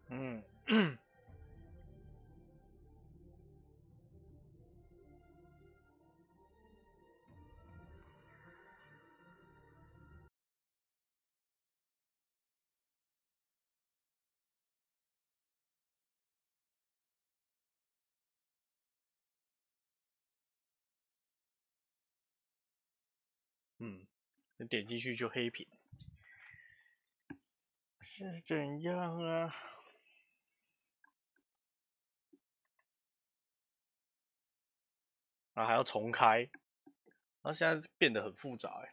嗯，你点进去就黑屏，是怎样啊？然后还要重开，那现在变得很复杂哎。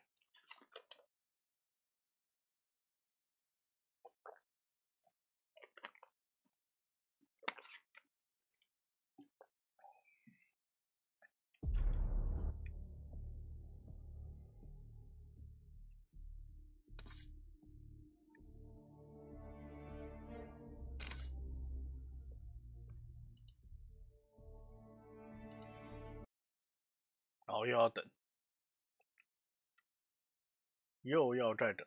然后又要等，又要再等。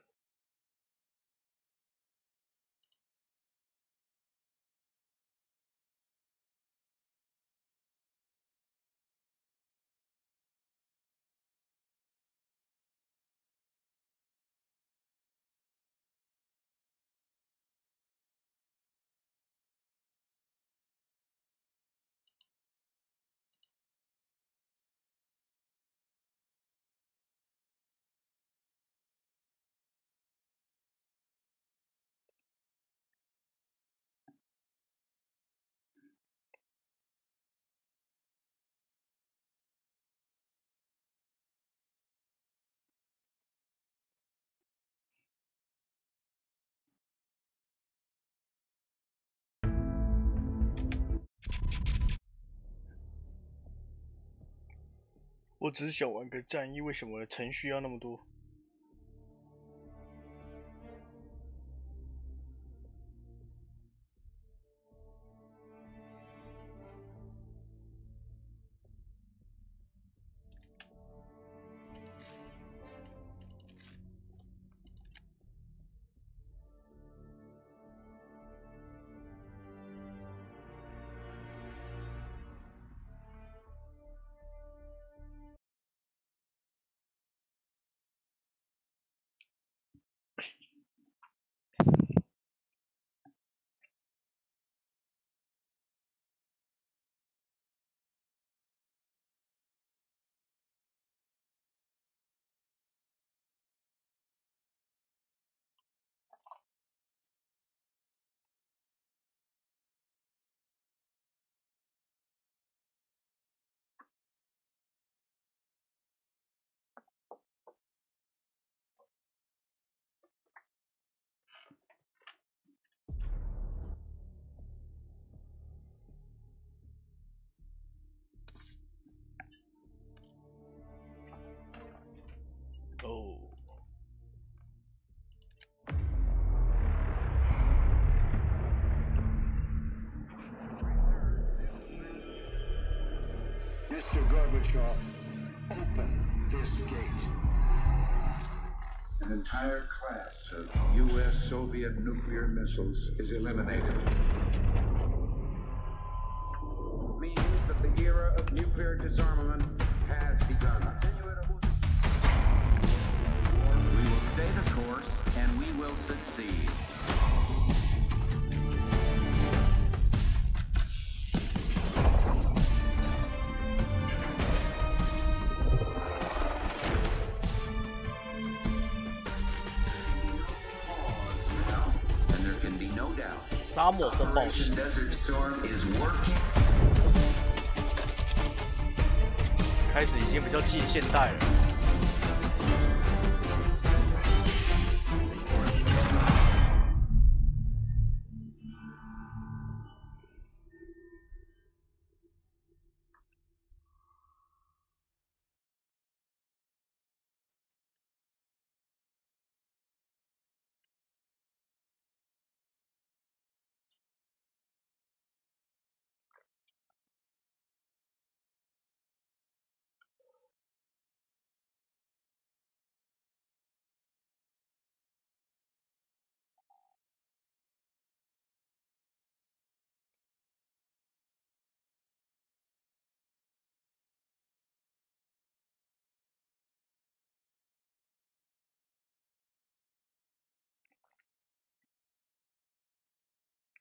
我只想玩个战役，为什么程序要那么多？哦，Mr. Gorbachev, open this gate. An entire class of U.S.-Soviet nuclear missiles is eliminated. Means that the era of nuclear disarmament has begun. We will stay the course, and we will succeed. And there can be no doubt. 沙漠风暴师 Operation Desert Storm is working. 开始已经比较近现代了。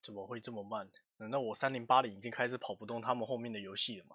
怎么会这么慢？难道我3080已经开始跑不动他们后面的游戏了吗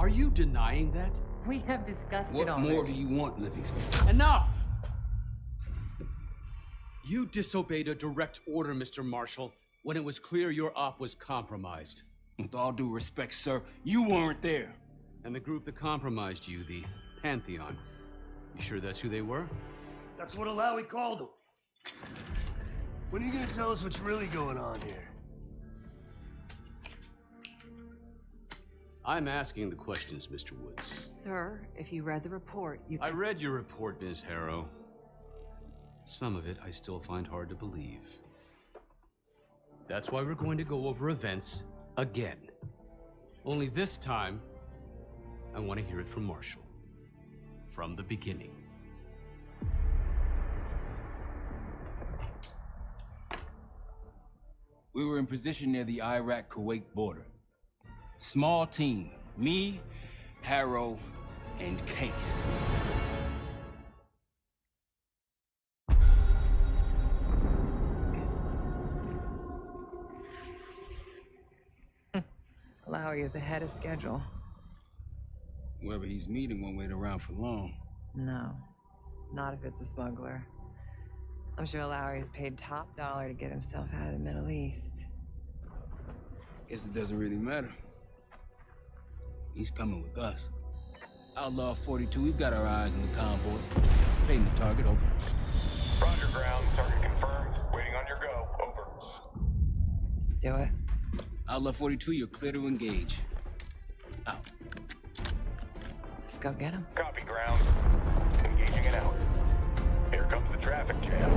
？Are you denying that? We have discussed What it already. more do you want, Livingston? Enough! You disobeyed a direct order, Mr. Marshall, when it was clear your op was compromised. With all due respect, sir, you weren't there. And the group that compromised you, the Pantheon, you sure that's who they were? That's what Alawi called them. When are you gonna tell us what's really going on here? I'm asking the questions, Mr. Woods. Sir, if you read the report, you I can... read your report, Ms. Harrow. Some of it I still find hard to believe. That's why we're going to go over events again. Only this time, I want to hear it from Marshall. From the beginning. We were in position near the Iraq-Kuwait border. Small team, me, Harrow, and Case. Alawi is ahead of schedule. Whoever he's meeting won't wait around for long. No, not if it's a smuggler. I'm sure Alawi is paid top dollar to get himself out of the Middle East. Guess it doesn't really matter. He's coming with us. Outlaw 42, we've got our eyes on the convoy. Paying the target, over. Roger, ground. Target confirmed. Waiting on your go. Over. Do it. Outlaw 42, you're clear to engage. Out. Let's go get him. Copy, ground. Engaging it out. Here comes the traffic jam.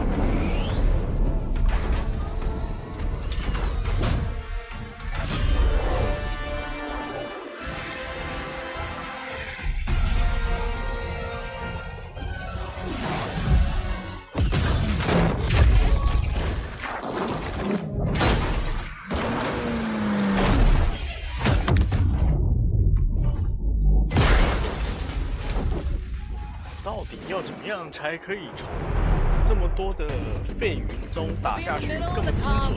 到底要怎么样才可以从这么多的废云中打下去更精准？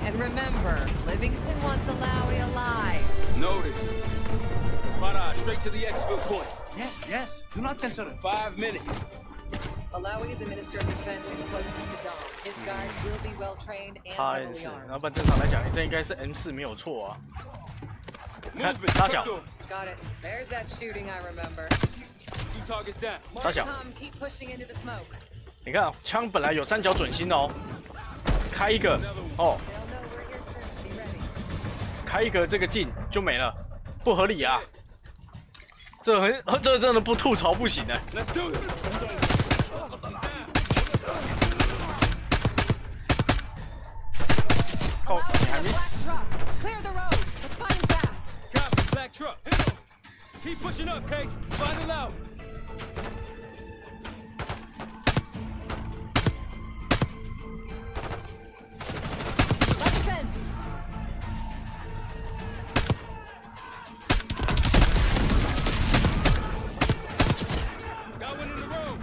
And remember, Livingston wants Alawi alive. Noted. Para, straight to the exfil point. Yes, yes. Do not consider. 5 minutes. Alawi is a minister of defense and close to Saddam. His guys will be well trained and 叉 heavily N4， armed. 要不然正常来讲，这应该是 M4没有错啊。看 Movement, 大小， Got it. There's that shooting I remember. 2 targets down. 大小， Tom, keep pushing into the smoke. 你看啊，枪本来有3角准心哦，开一个哦， They'll know we're here soon. Be ready. 开一个这个镜就没了，不合理啊！这真的不吐槽不行哎。 Let's do this. 靠，你还没死。 Clear the road. Let's find him fast. Copy, black truck. Hit him. Keep pushing up, Case. Find it out. Left fence. Got one in the road.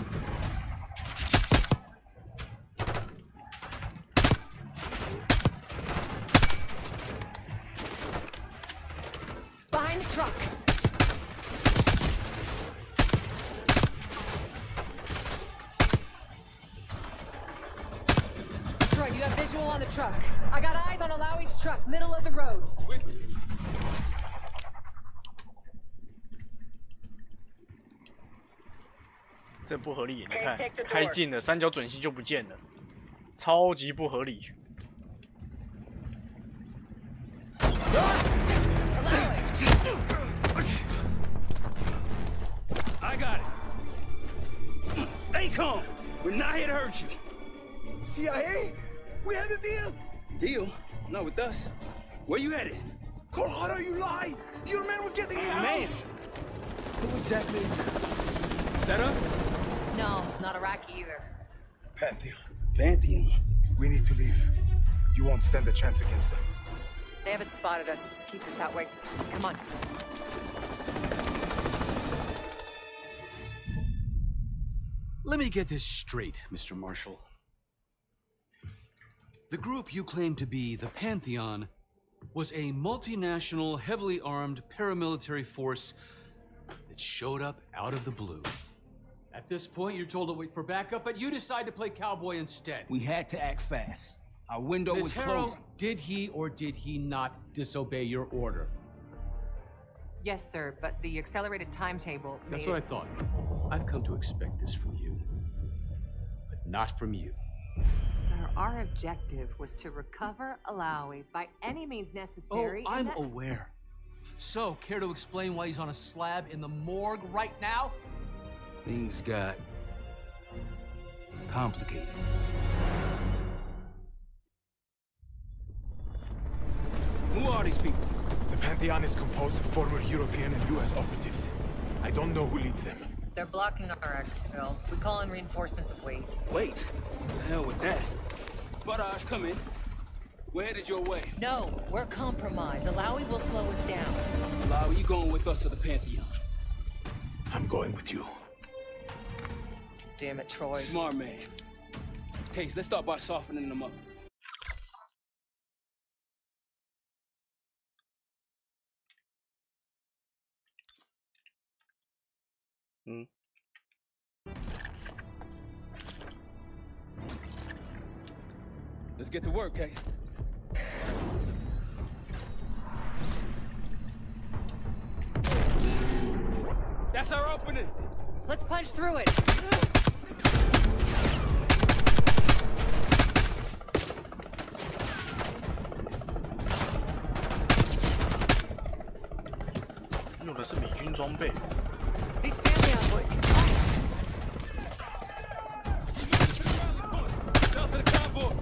Behind the truck. Destroy right, you have visual on the truck. I got eyes on Alawi's truck, middle of the road.这不合理，你看，开近了，三角准星就不见了，超级不合理。I got it. Stay calm. We're not here to hurt you. CIA? We had a deal. Deal? Not with us. Where you headed? Colorado, you lie. Your man was getting me out. Man. Who exactly? Is that us? No, not Iraqi either. Pantheon. Pantheon. We need to leave. You won't stand a chance against them. They haven't spotted us. Let's keep it that way. Come on. Let me get this straight, Mr. Marshall. The group you claim to be the Pantheon was a multinational, heavily armed paramilitary force that showed up out of the blue. At this point, you're told to wait for backup, but you decide to play cowboy instead. We had to act fast. Our window was closing. Did he or did he not disobey your order? Yes, sir, but the accelerated timetable That's what I thought. I've come to expect this from you, but not from you. Sir, our objective was to recover Alawi by any means necessary. Oh, I'm aware. So, care to explain why he's on a slab in the morgue right now? Things got complicated. Who are these people? The Pantheon is composed of former European and U.S. operatives. I don't know who leads them. They're blocking our exfil. We call in reinforcements if we... Wait. The hell with that. Barrage, come in. We're headed your way. No, we're compromised. Alawi will slow us down. Alawi, you going with us to the Pantheon? I'm going with you. Damn it, Troy. Smart man. Case, let's start by softening them up. Let's get to work, Case. That's our opening. Let's punch through it.用的是美军装备。 These Pantheon boys can fight. Down to the convoy.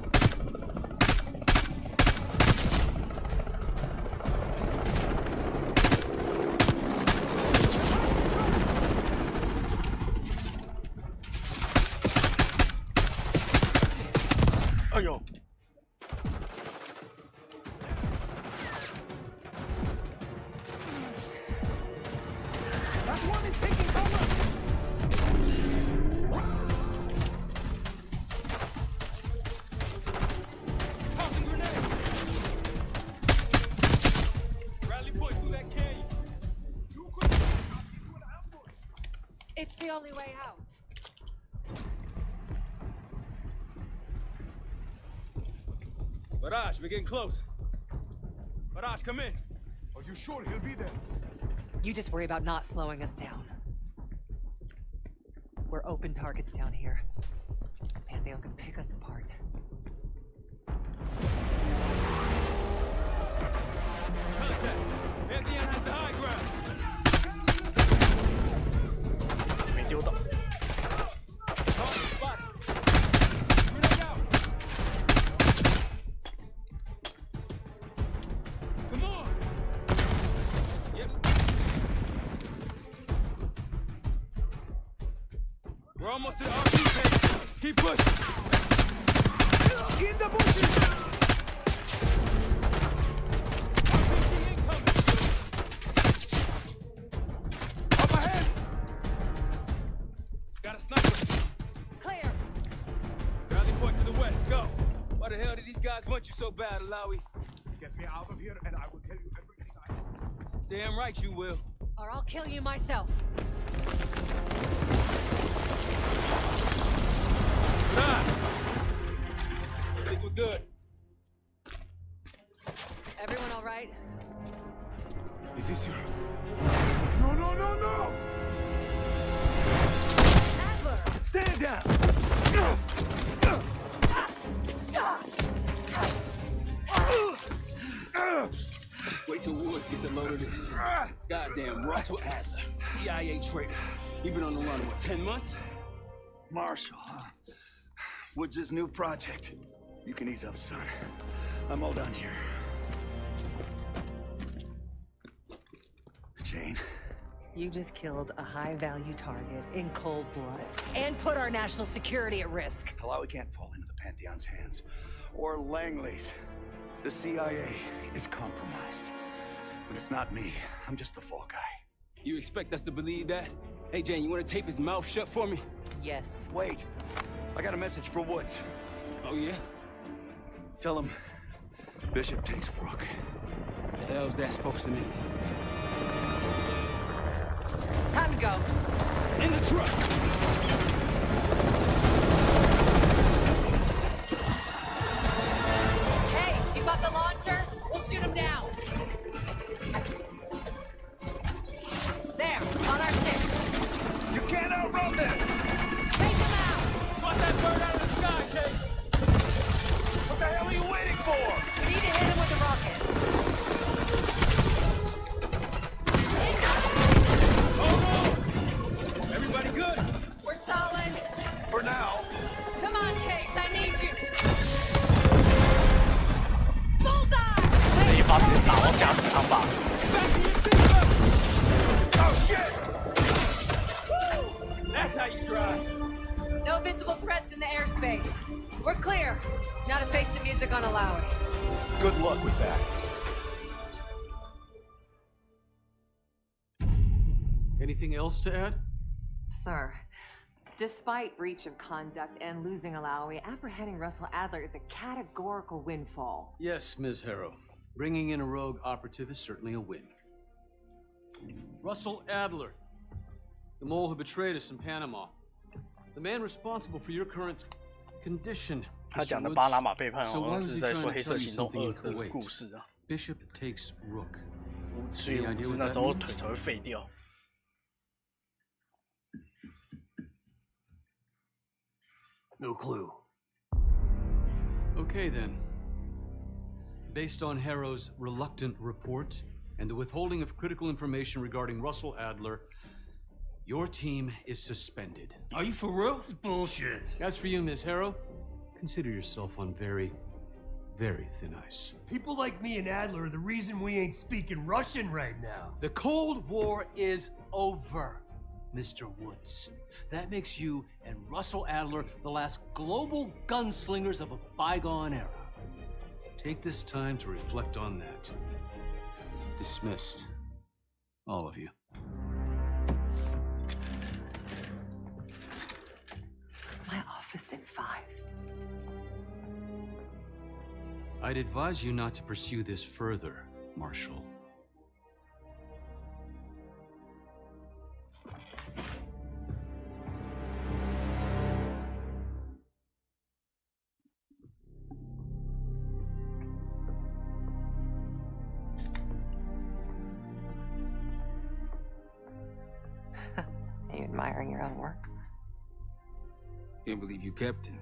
哎呦！ It's the only way out. Barrage, we're getting close. Barrage, come in. Are you sure he'll be there? You just worry about not slowing us down. We're open targets down here. Pantheon can pick us apart. Contact. Pantheon has the high ground. 没丢到。 Spot. Grenade out. Come on. Yep. We're almost to the RP page. Keep pushing. In the bushes! Up ahead! Got a sniper. Clear. Rally point to the west. Go. Why the hell did these guys want you so bad, Alawi? Get me out of here and I will tell you everything I know. Damn right you will. Or I'll kill you myself. Stop. think we're good. Everyone all right? Is this your... No, no, no, no! Adler! Stand down! Wait till Woods gets a load of this. Goddamn Russell Adler, CIA traitor. He been on the run, what, 10 months? Marshall, huh? Woods' new project. You can ease up, son. I'm all done here. Jane. You just killed a high-value target in cold blood and put our national security at risk. Alawi can't fall into the Pantheon's hands. Or Langley's. The CIA is compromised. But it's not me. I'm just the fall guy. You expect us to believe that? Hey, Jane, you want to tape his mouth shut for me? Yes. Wait. I got a message for Woods. Oh, yeah? Tell him Bishop takes Rook. The hell's that supposed to mean? Time to go. In the truck! Case, you got the launcher? We'll shoot him down. There, on our six. You can't outrun them! Take him out! Got that bird out of the sky, Case! What the hell are you waiting for? We need to hit him with a rocket. Everybody good? We're solid. For now. Come on, Case, I need you. Bullseye! 这一发直接打到驾驶舱吧。 Oh, shit! That's how you drive. No visible threats in the airspace. We're clear. Now to face the music on Alawi. Good luck with that. Anything else to add? Sir, despite breach of conduct and losing Alawi, apprehending Russell Adler is a categorical windfall. Yes, Ms. Harrow. Bringing in a rogue operative is certainly a win. Russell Adler, the mole who betrayed us in Panama. The man responsible for your current condition. 他讲的 Mr. 巴 Woods. 拿马背叛 So 好 why 像 was 是 he 在 trying 说 to 黑 tell 色 you 行动 something 2 in 的 Kuwait? 故事啊， Bishop takes Rook. 所以 Any 我 idea 是 what 那 that 时候 means? 腿才会废掉。 No clue. Okay then. Based on Harrow's reluctant report and the withholding of critical information regarding Russell Adler, your team is suspended. Are you for real? This is bullshit. As for you, Ms. Harrow, consider yourself on very, very thin ice. People like me and Adler are the reason we ain't speaking Russian right now. The Cold War is over, Mr. Woods. That makes you and Russell Adler the last global gunslingers of a bygone era. Take this time to reflect on that. Dismissed. All of you. My office in 5. I'd advise you not to pursue this further, Marshal. Are you admiring your own work? Can't believe you kept him.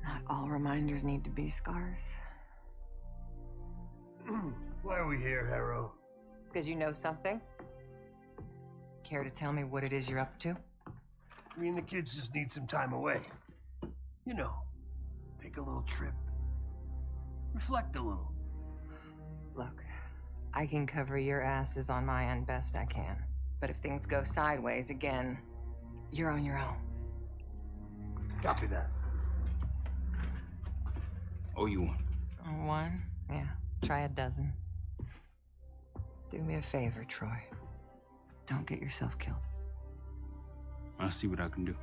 Not all reminders need to be scars. Why are we here, Harrow? Because you know something? Care to tell me what it is you're up to? Me and the kids just need some time away. You know, take a little trip. Reflect a little. Look, I can cover your asses on my end best I can. But if things go sideways again, you're on your own. Copy that. Oh, you want? One? Yeah. Try a dozen. Do me a favor, Troy. Don't get yourself killed. I'll see what I can do.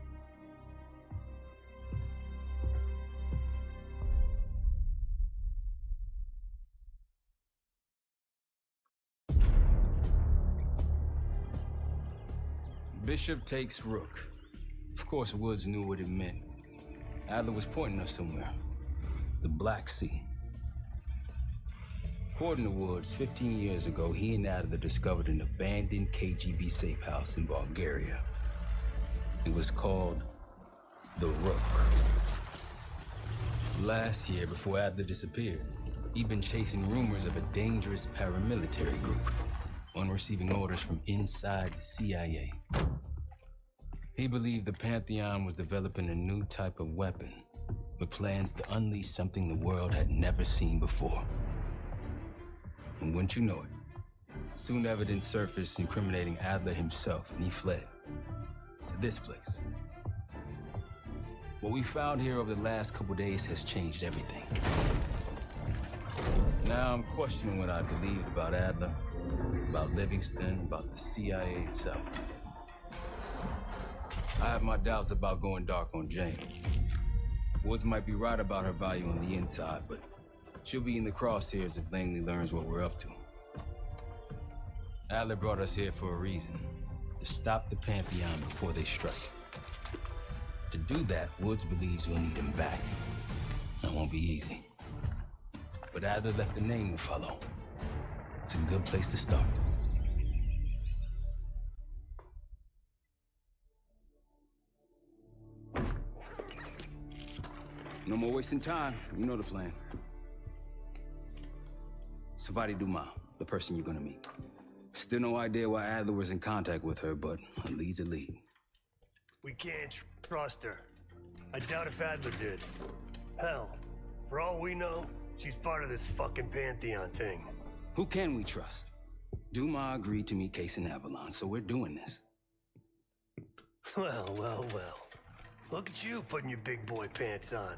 Bishop takes Rook. Of course, Woods knew what it meant. Adler was pointing us somewhere. The Black Sea. According to Woods, 15 years ago, he and Adler discovered an abandoned KGB safe house in Bulgaria. It was called the Rook. Last year, before Adler disappeared, he'd been chasing rumors of a dangerous paramilitary group, one receiving orders from inside the CIA. He believed the Pantheon was developing a new type of weapon, with plans to unleash something the world had never seen before. And wouldn't you know it, soon evidence surfaced incriminating Adler himself, and he fled to this place. What we found here over the last couple days has changed everything. Now I'm questioning what I believed about Adler, about Livingston, about the CIA itself. I have my doubts about going dark on Jane. Woods might be right about her value on the inside, but she'll be in the crosshairs if Langley learns what we're up to. Adler brought us here for a reason, to stop the Pantheon before they strike. To do that, Woods believes we'll need him back. That won't be easy. But Adler left a name to follow. It's a good place to start. No more wasting time. You know the plan. Savati Dumas, the person you're gonna meet. Still no idea why Adler was in contact with her, but a lead's a lead. We can't trust her. I doubt if Adler did. Hell, for all we know, she's part of this fucking Pantheon thing. Who can we trust? Dumas agreed to meet Case in Avalon, so we're doing this. Well, well, well. Look at you putting your big boy pants on.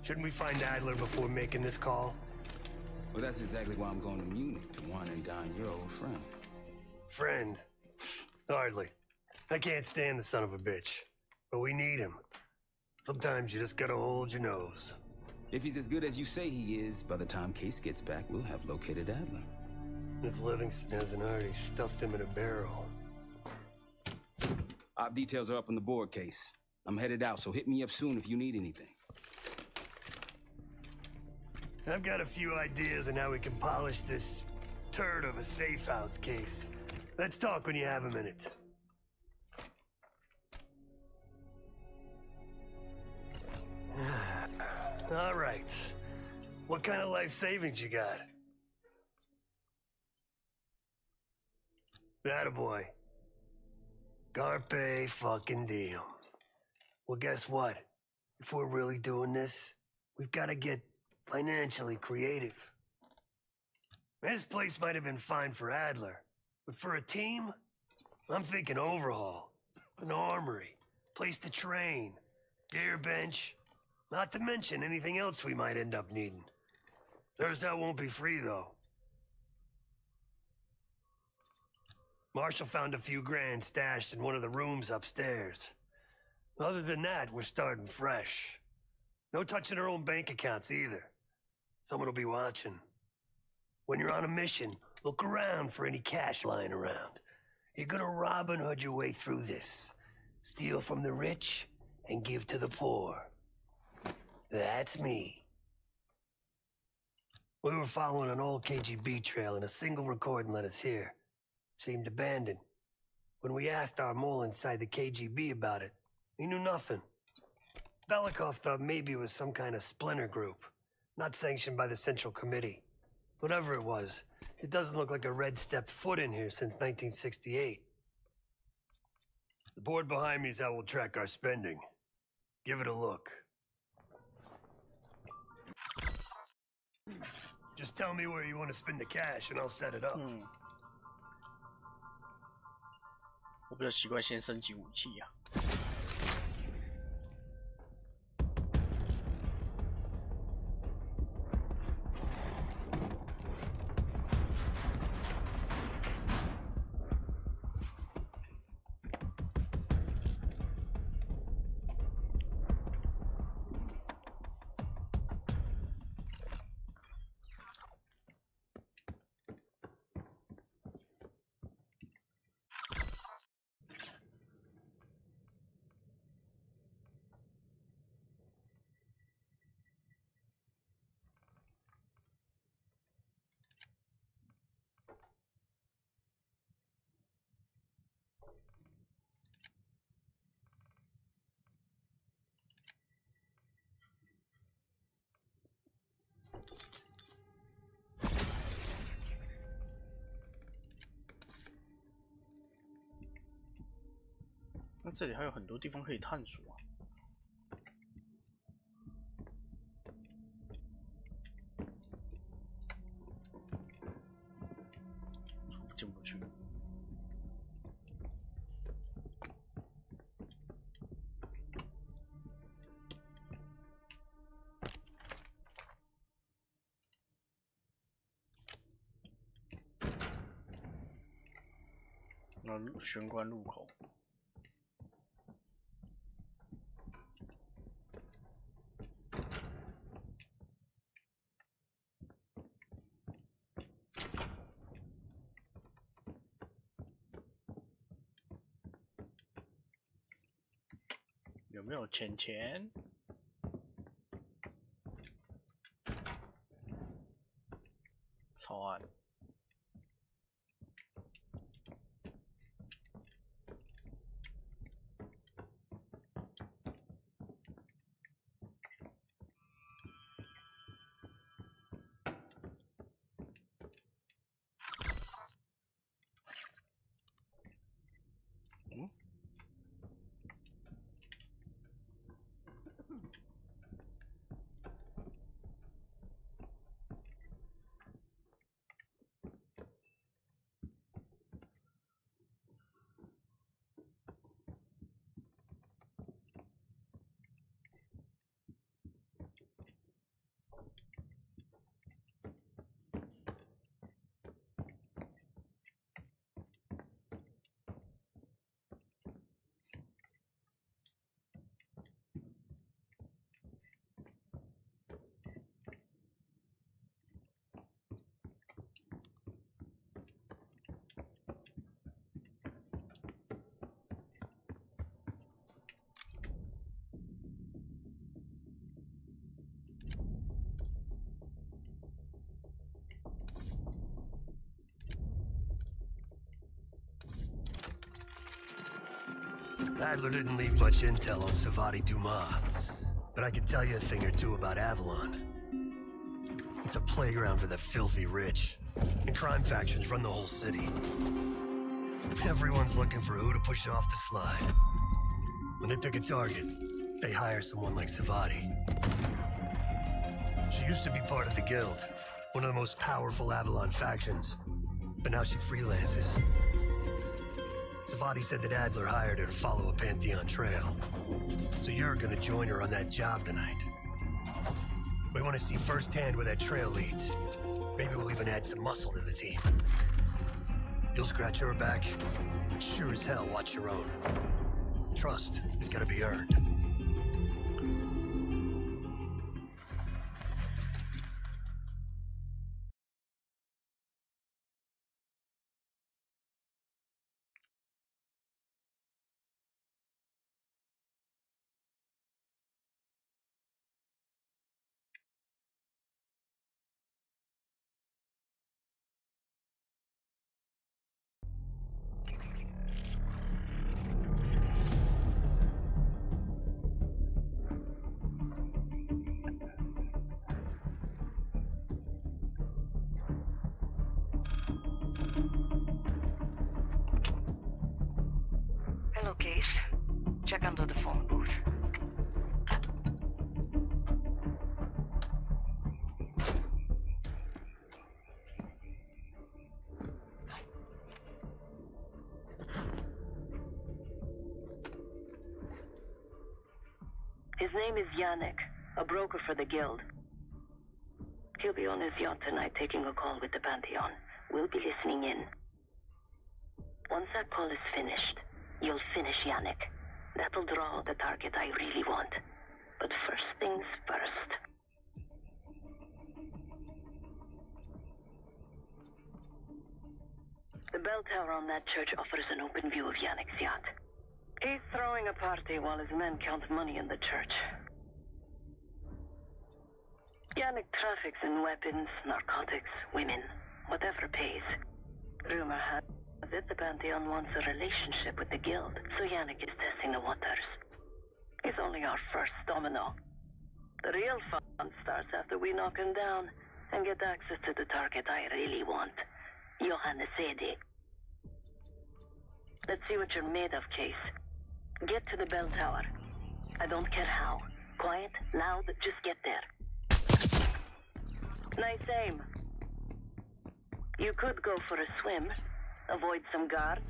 Shouldn't we find Adler before making this call? Well, that's exactly why I'm going to Munich, to wine and dine your old friend. Friend? Hardly. I can't stand the son of a bitch. But we need him. Sometimes you just gotta hold your nose. If he's as good as you say he is, by the time Case gets back, we'll have located Adler. If Livingston hasn't already stuffed him in a barrel. Op details are up on the board, Case. I'm headed out, so hit me up soon if you need anything. I've got a few ideas on how we can polish this turd of a safe house case. Let's talk when you have a minute. All right. What kind of life savings you got? Attaboy. Carpe fucking diem. Well, guess what? If we're really doing this, we've got to get financially creative. This place might have been fine for Adler, but for a team, I'm thinking overhaul, an armory, place to train, gear bench, not to mention anything else we might end up needing. There's that won't be free, though. Marshall found a few grand stashed in one of the rooms upstairs. Other than that, we're starting fresh. No touching our own bank accounts either. Someone will be watching. When you're on a mission, look around for any cash lying around. You're gonna Robin Hood your way through this. Steal from the rich and give to the poor. That's me. We were following an old KGB trail and a single recording led us here. Seemed abandoned. When we asked our mole inside the KGB about it, he knew nothing. Belikov thought maybe it was some kind of splinter group, not sanctioned by the Central Committee. Whatever it was, it doesn't look like a red stepped foot in here since 1968. The board behind me is how we'll track our spending. Give it a look. Just tell me where you want to spend the cash and I'll set it up. 我比较习惯先升级武器啊。这里还有很多地方可以探索啊。进不去。那玄关入口。有没有钱？草案。嗯。Adler didn't leave much intel on Savati Dumas, but I can tell you a thing or two about Avalon. It's a playground for the filthy rich, and crime factions run the whole city. Everyone's looking for who to push off the slide. When they pick a target, they hire someone like Savati. She used to be part of the Guild, one of the most powerful Avalon factions, but now she freelances. Savati said that Adler hired her to follow a Pantheon trail. So you're gonna join her on that job tonight. We want to see firsthand where that trail leads. Maybe we'll even add some muscle to the team. You'll scratch her back, but sure as hell watch your own. Trust is gotta be earned. Hello, Case. Check under the phone booth. His name is Yannick, a broker for the Guild. He'll be on his yacht tonight taking a call with the Pantheon. We'll be listening in. Once that call is finished, you'll finish Yannick. That'll draw the target I really want. But first things first. The bell tower on that church offers an open view of Yannick's yacht. He's throwing a party while his men count money in the church. Yannick traffics in weapons, narcotics, women, whatever pays. Rumor has it the Pantheon wants a relationship with the Guild, so Yannick is testing the waters. He's only our first domino. The real fun starts after we knock him down and get access to the target I really want, Johannes Edi. Let's see what you're made of, Case. Get to the bell tower. I don't care how. Quiet, loud, just get there. Nice aim. You could go for a swim. Avoid some guards.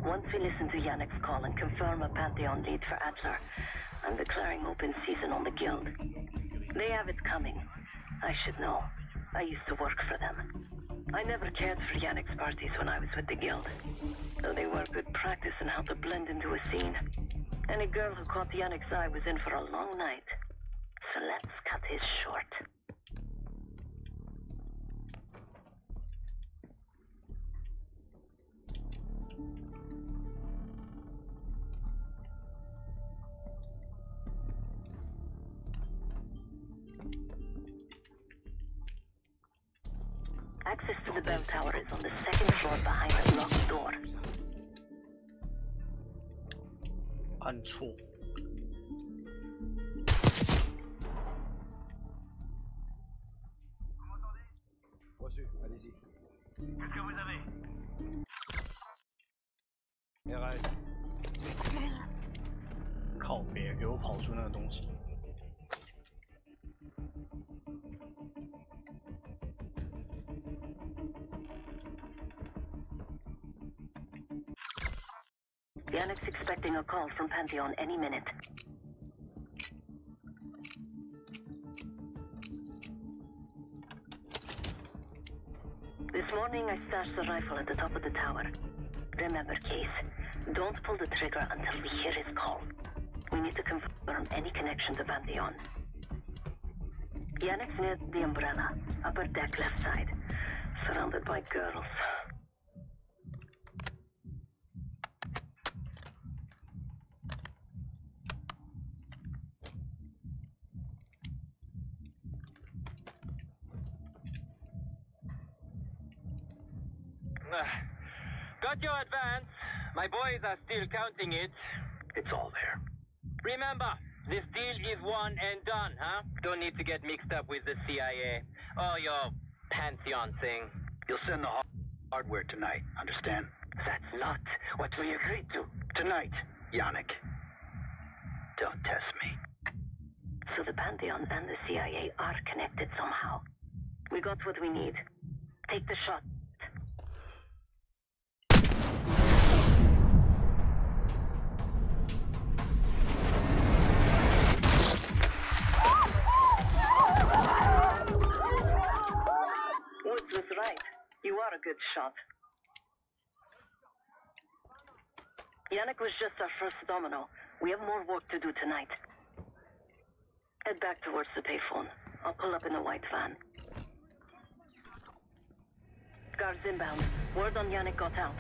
Once we listen to Yannick's call and confirm a Pantheon lead for Adler, I'm declaring open season on the Guild. They have it coming. I should know. I used to work for them. I never cared for Yannick's parties when I was with the Guild, though they were good practice in how to blend into a scene. Any girl who caught Yannick's eye was in for a long night. So let's cut his short. Access to the bell tower is on the second floor behind the locked door. 按错。Allez-y. Qu'est-ce que vous avez? RS. 靠北，给我跑出那个东西。 Yannick's expecting a call from Pantheon any minute. This morning I stashed the rifle at the top of the tower. Remember, Case, don't pull the trigger until we hear his call. We need to confirm any connection to Pantheon. Yannick's near the umbrella, upper deck left side, surrounded by girls. Got your advance. My boys are still counting it. It's all there. Remember, this deal is one and done, huh? Don't need to get mixed up with the CIA or your Pantheon thing. You'll send the hardware tonight, understand? That's not what we agreed to. Tonight, Yannick. Don't test me. So the Pantheon and the CIA are connected somehow. We got what we need. Take the shot. Woods was right. You are a good shot. Yannick was just our first domino. We have more work to do tonight. Head back towards the payphone. I'll pull up in the white van. Guards inbound. Word on Yannick got out.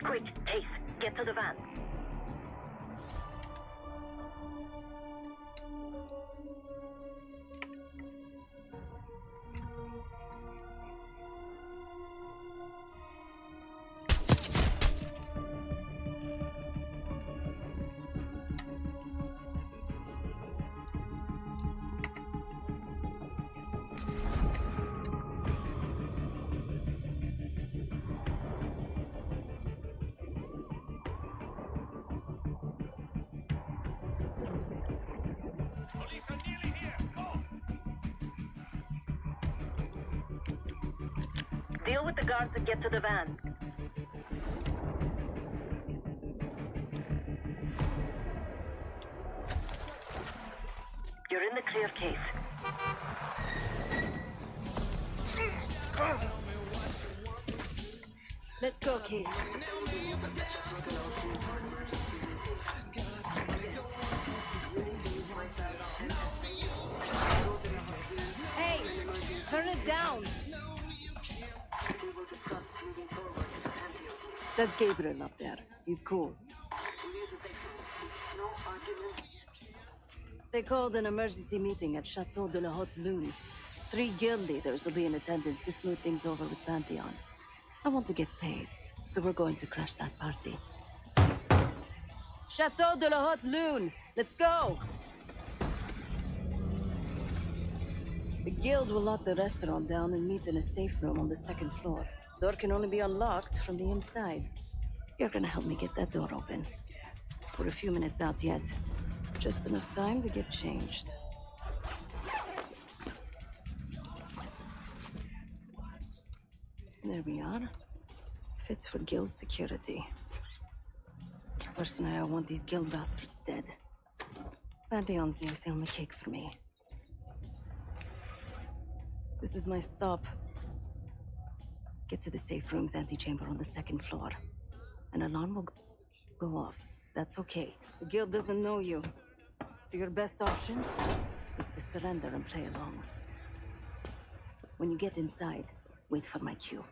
Quick, Chase, get to the van. Deal with the guards and get to the van. You're in the clear, Case. Let's go, Case. Hey, turn it down. That's Gabriel up there. He's cool. They called an emergency meeting at Chateau de la Haute Lune. 3 guild leaders will be in attendance to smooth things over with Pantheon. I want to get paid, so we're going to crash that party. Chateau de la Haute Lune! Let's go! The guild will lock the restaurant down and meet in a safe room on the 2nd floor. Door can only be unlocked from the inside. You're gonna help me get that door open. We're a few minutes out yet. Just enough time to get changed. There we are. Fits for guild security. Personally, I want these guild bastards dead. Pantheon's the icing on the cake for me. This is my stop. Get to the safe room's antechamber on the 2nd floor. An alarm will go off. That's okay. The guild doesn't know you. So your best option is to surrender and play along. When you get inside, wait for my cue.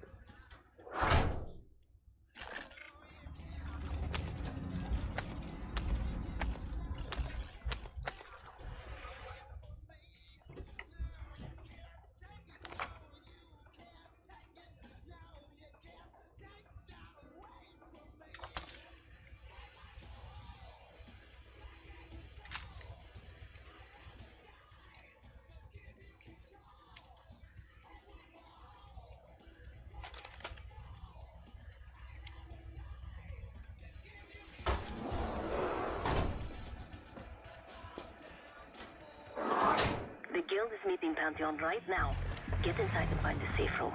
The guild is meeting Pantheon right now. Get inside and find a safe room.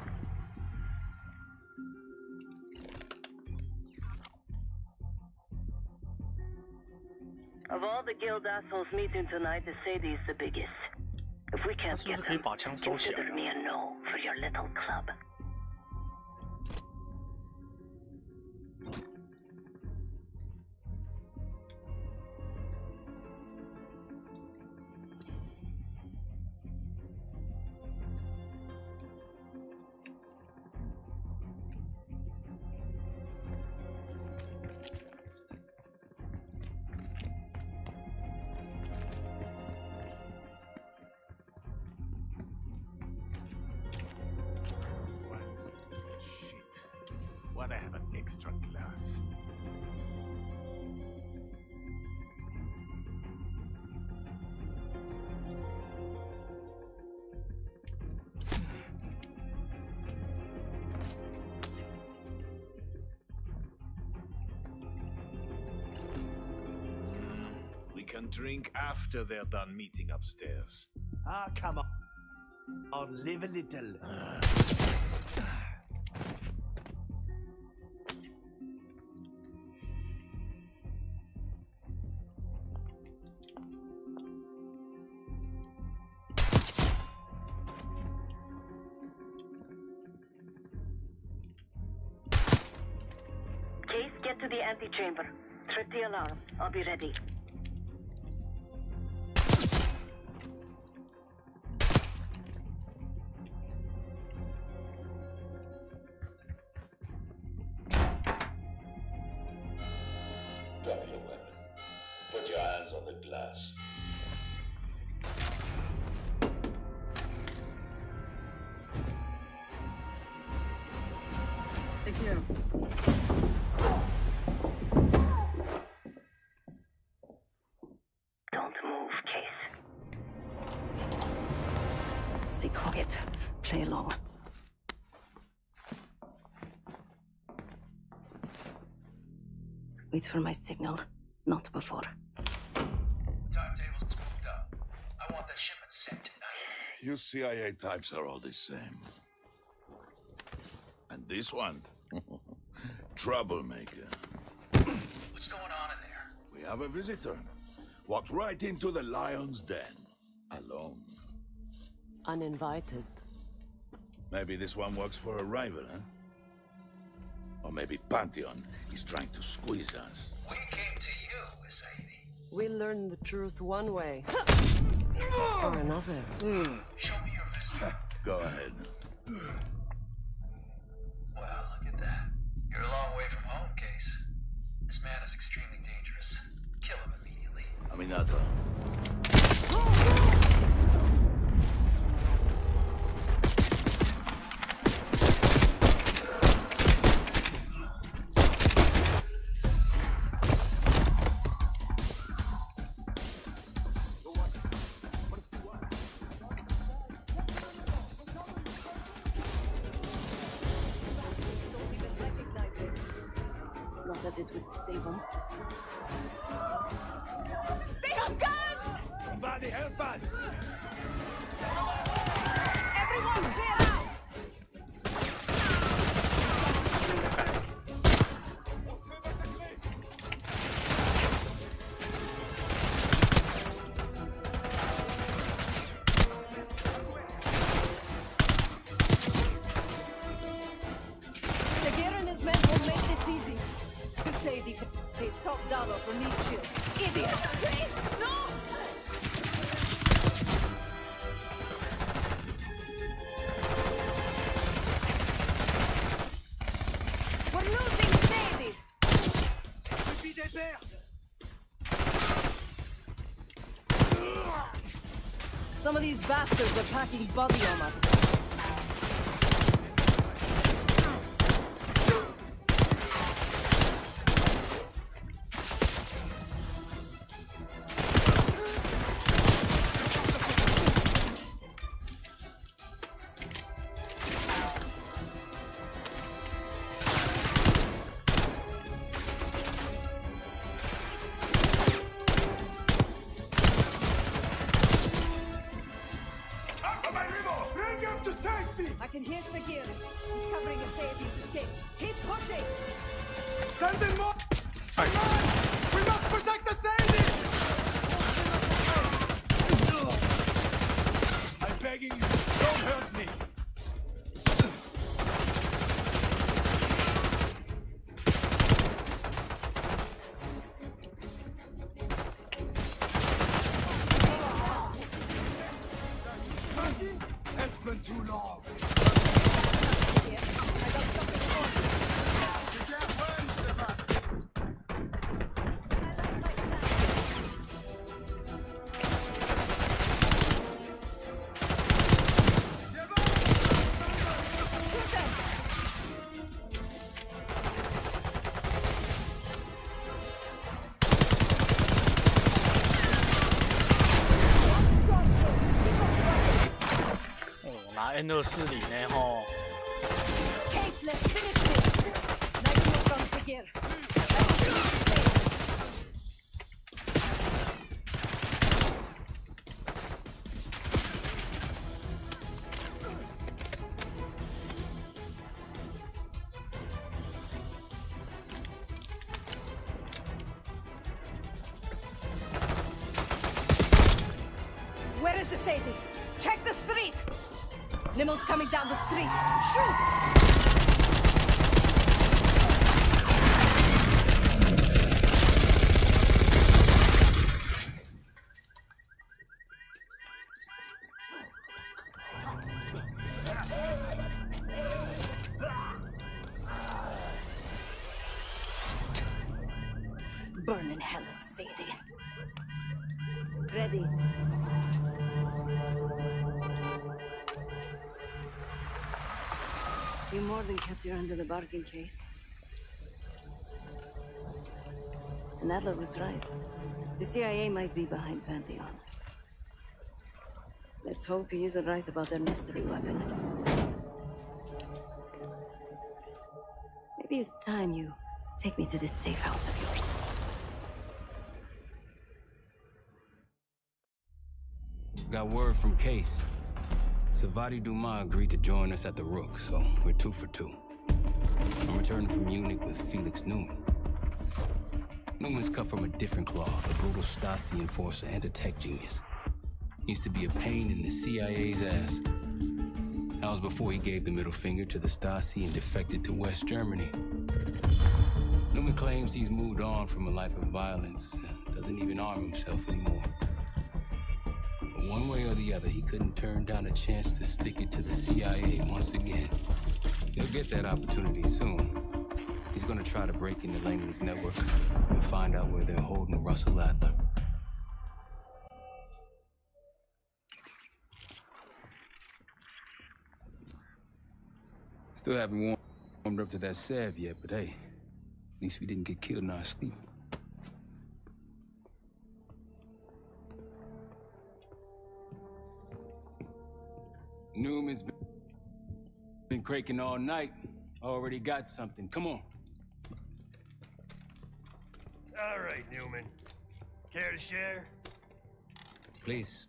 Of all the guild assholes meeting tonight, the Sadie is the biggest. If we can't get them, consider me a no for your little club. Why'd I have an extra glass? We can drink after they're done meeting upstairs. Ah, come on, live a little. Case, get to the antechamber. Trip the alarm. I'll be ready. Drop your weapon. Put your hands on the glass. Thank you. Don't move, Case. Stay quiet. Play along. Wait for my signal, not before. Timetable's moved up. I want that shipment sent tonight. You CIA types are all the same. This one? Troublemaker. What's going on in there? We have a visitor. Walked right into the lion's den. Alone. Uninvited. Maybe this one works for a rival, huh? Or maybe Pantheon is trying to squeeze us. We came to you, Sadie. We learn the truth one way. Or another. Show me your visit. Go ahead. Well, look at that. You're a long way from home, Case. This man is extremely dangerous. Kill him immediately. Aminata. Not that it would save them. They have guns! Somebody help us! Everyone clear out! Sagir and his men will make this easy. Sadie pays top dollar for meat shields. Idiot! Please, no! We're losing Sadie! Some of these bastards are packing body armor. I can hear Sagir. He's covering a Sadie's escape. Keep pushing! Send in more! We must protect the Sadie! I'm begging you, don't hurt me! It's been too long.拿 N24里呢吼。 Case, let's finish this. Nice move from Sagir. Where is the Sadie? Check the street! Nimmel's coming down the street! Shoot! Burn in hell, Sadie. Ready. You more than kept your end of the bargain, Case. And Adler was right. The CIA might be behind Pantheon. Let's hope he isn't right about their mystery weapon. Maybe it's time you take me to this safe house of yours. Got word from Case. Savati Dumas agreed to join us at the Rook, so we're 2 for 2. I'm returning from Munich with Felix Newman. Newman's cut from a different cloth, a brutal Stasi enforcer and a tech genius. Used to be a pain in the CIA's ass. That was before he gave the middle finger to the Stasi and defected to West Germany. Newman claims he's moved on from a life of violence and doesn't even arm himself anymore. But one way or the other, he couldn't turn down a chance to stick it to the CIA once again. He'll get that opportunity soon. He's gonna try to break into Langley's network and find out where they're holding Russell Adler. Still haven't warmed up to that salve yet, but hey, at least we didn't get killed in our sleep. Newman's been cranking all night. Already got something. Come on. All right, Newman. Care to share? Please,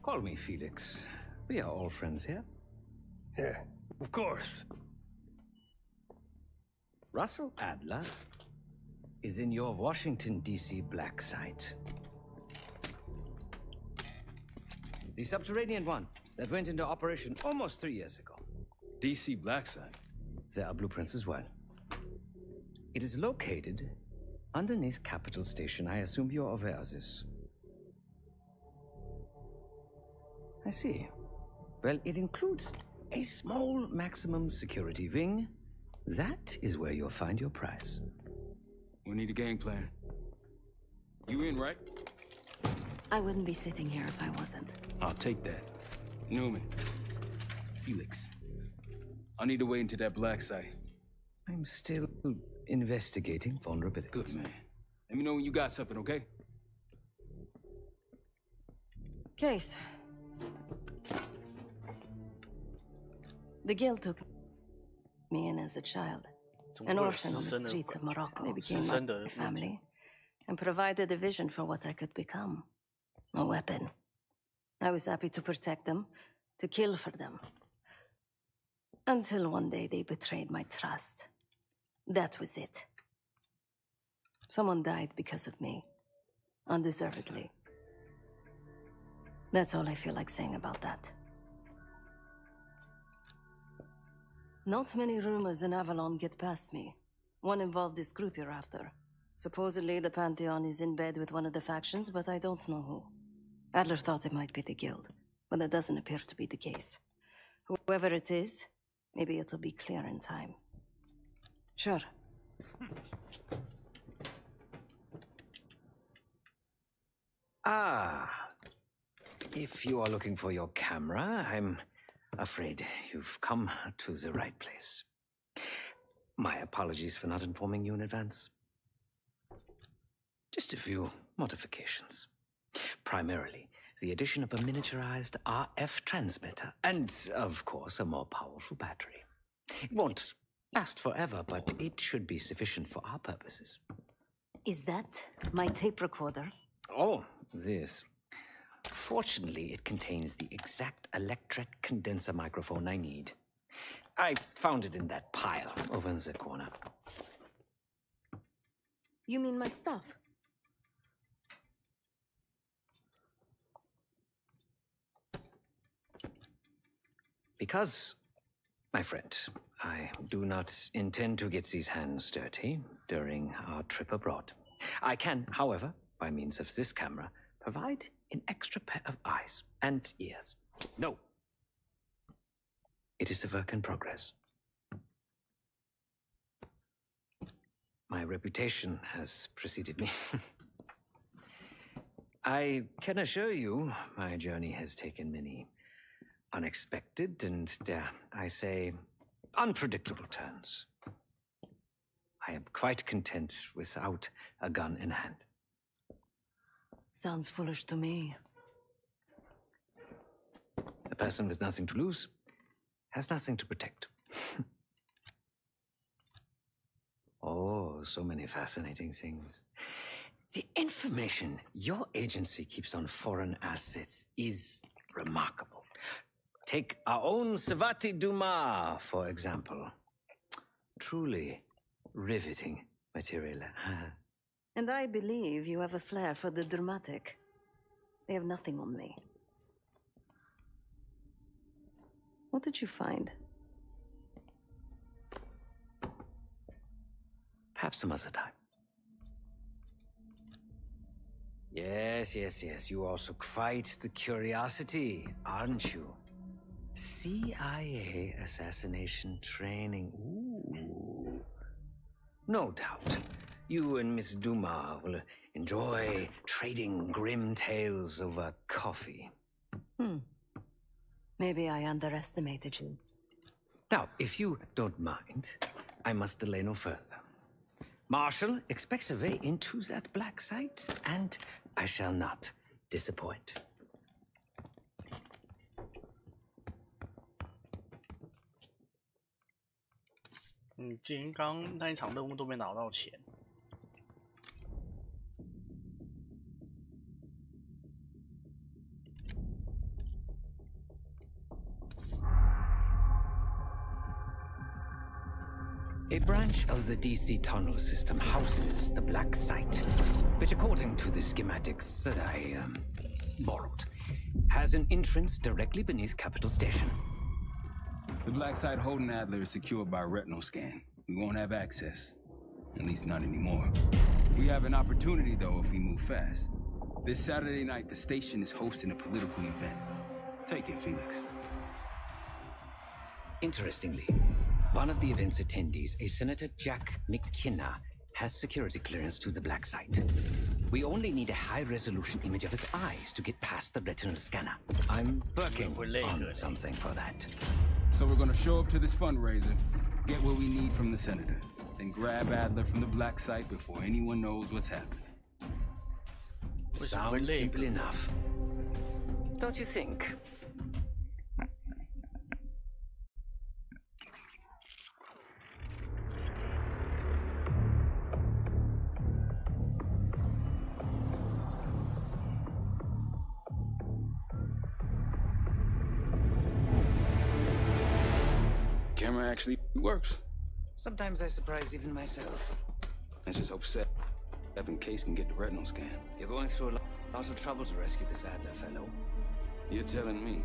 call me Felix. We are all friends here. Yeah, of course. Russell Adler is in your Washington, D.C. black site. The subterranean one that went into operation almost 3 years ago. D.C. black site? There are blueprints as well. It is located underneath Capitol Station. I assume you're aware of this. I see. Well, it includes a small maximum security wing. That is where you'll find your prize. We need a game plan. You in, right? I wouldn't be sitting here if I wasn't. I'll take that. Newman. Felix. I need to wait into that black site. I'm still investigating vulnerabilities. Good, man. Let me know when you got something, okay? Case. The Guild took me in as a child. An orphan on the streets of Morocco. They became my family and provided a vision for what I could become. A weapon. I was happy to protect them, to kill for them. Until one day they betrayed my trust. That was it. Someone died because of me. Undeservedly. That's all I feel like saying about that. Not many rumors in Avalon get past me. One involved this group you're after. Supposedly the Pantheon is in bed with one of the factions, but I don't know who. Adler thought it might be the Guild, but that doesn't appear to be the case. Whoever it is, maybe it'll be clear in time. Sure. Ah. If you are looking for your camera, I'm afraid you've come to the right place. My apologies for not informing you in advance. Just a few modifications. Primarily, the addition of a miniaturized RF transmitter, and, of course, a more powerful battery. It won't last forever, but it should be sufficient for our purposes. Is that my tape recorder? Oh, this. Fortunately, it contains the exact electret condenser microphone I need. I found it in that pile over in the corner. You mean my stuff? Because, my friend, I do not intend to get these hands dirty during our trip abroad. I can, however, by means of this camera, provide an extra pair of eyes and ears. No. It is a work in progress. My reputation has preceded me. I can assure you, my journey has taken many unexpected and, dare I say, unpredictable turns. I am quite content without a gun in hand. Sounds foolish to me. A person with nothing to lose has nothing to protect. Oh, so many fascinating things. The information your agency keeps on foreign assets is remarkable. Take our own Savati Dumas, for example. truly riveting material. And I believe you have a flair for the dramatic. They have nothing on me. What did you find? Perhaps some other time. Yes. You also quite the curiosity, aren't you? CIA assassination training. Ooh. No doubt. You and Miss Duma will enjoy trading grim tales over coffee. Maybe I underestimated you. Now, if you don't mind, I must delay no further. Marshall expects a way into that black site, and I shall not disappoint.今天刚那一场任务都没拿到钱。A branch of the DC tunnel system houses the black site, which, according to the schematics that I borrowed, has an entrance directly beneath Capital Station. The black site holding Adler is secured by a retinal scan. We won't have access. At least not anymore. We have an opportunity, though, if we move fast. This Saturday night, the station is hosting a political event. Take it, Felix. Interestingly, one of the event's attendees, a Senator Jack McKenna, has security clearance to the black site. We only need a high-resolution image of his eyes to get past the retinal scanner. I'm working on something for that. So we're gonna show up to this fundraiser, get what we need from the Senator, then grab Adler from the black site before anyone knows what's happening. Sounds simple enough. Don't you think? Camera actually works. Sometimes I surprise even myself. Let's just hope Seven Case can get the retinal scan. You're going through a lot of trouble to rescue this Adler fellow. You're telling me.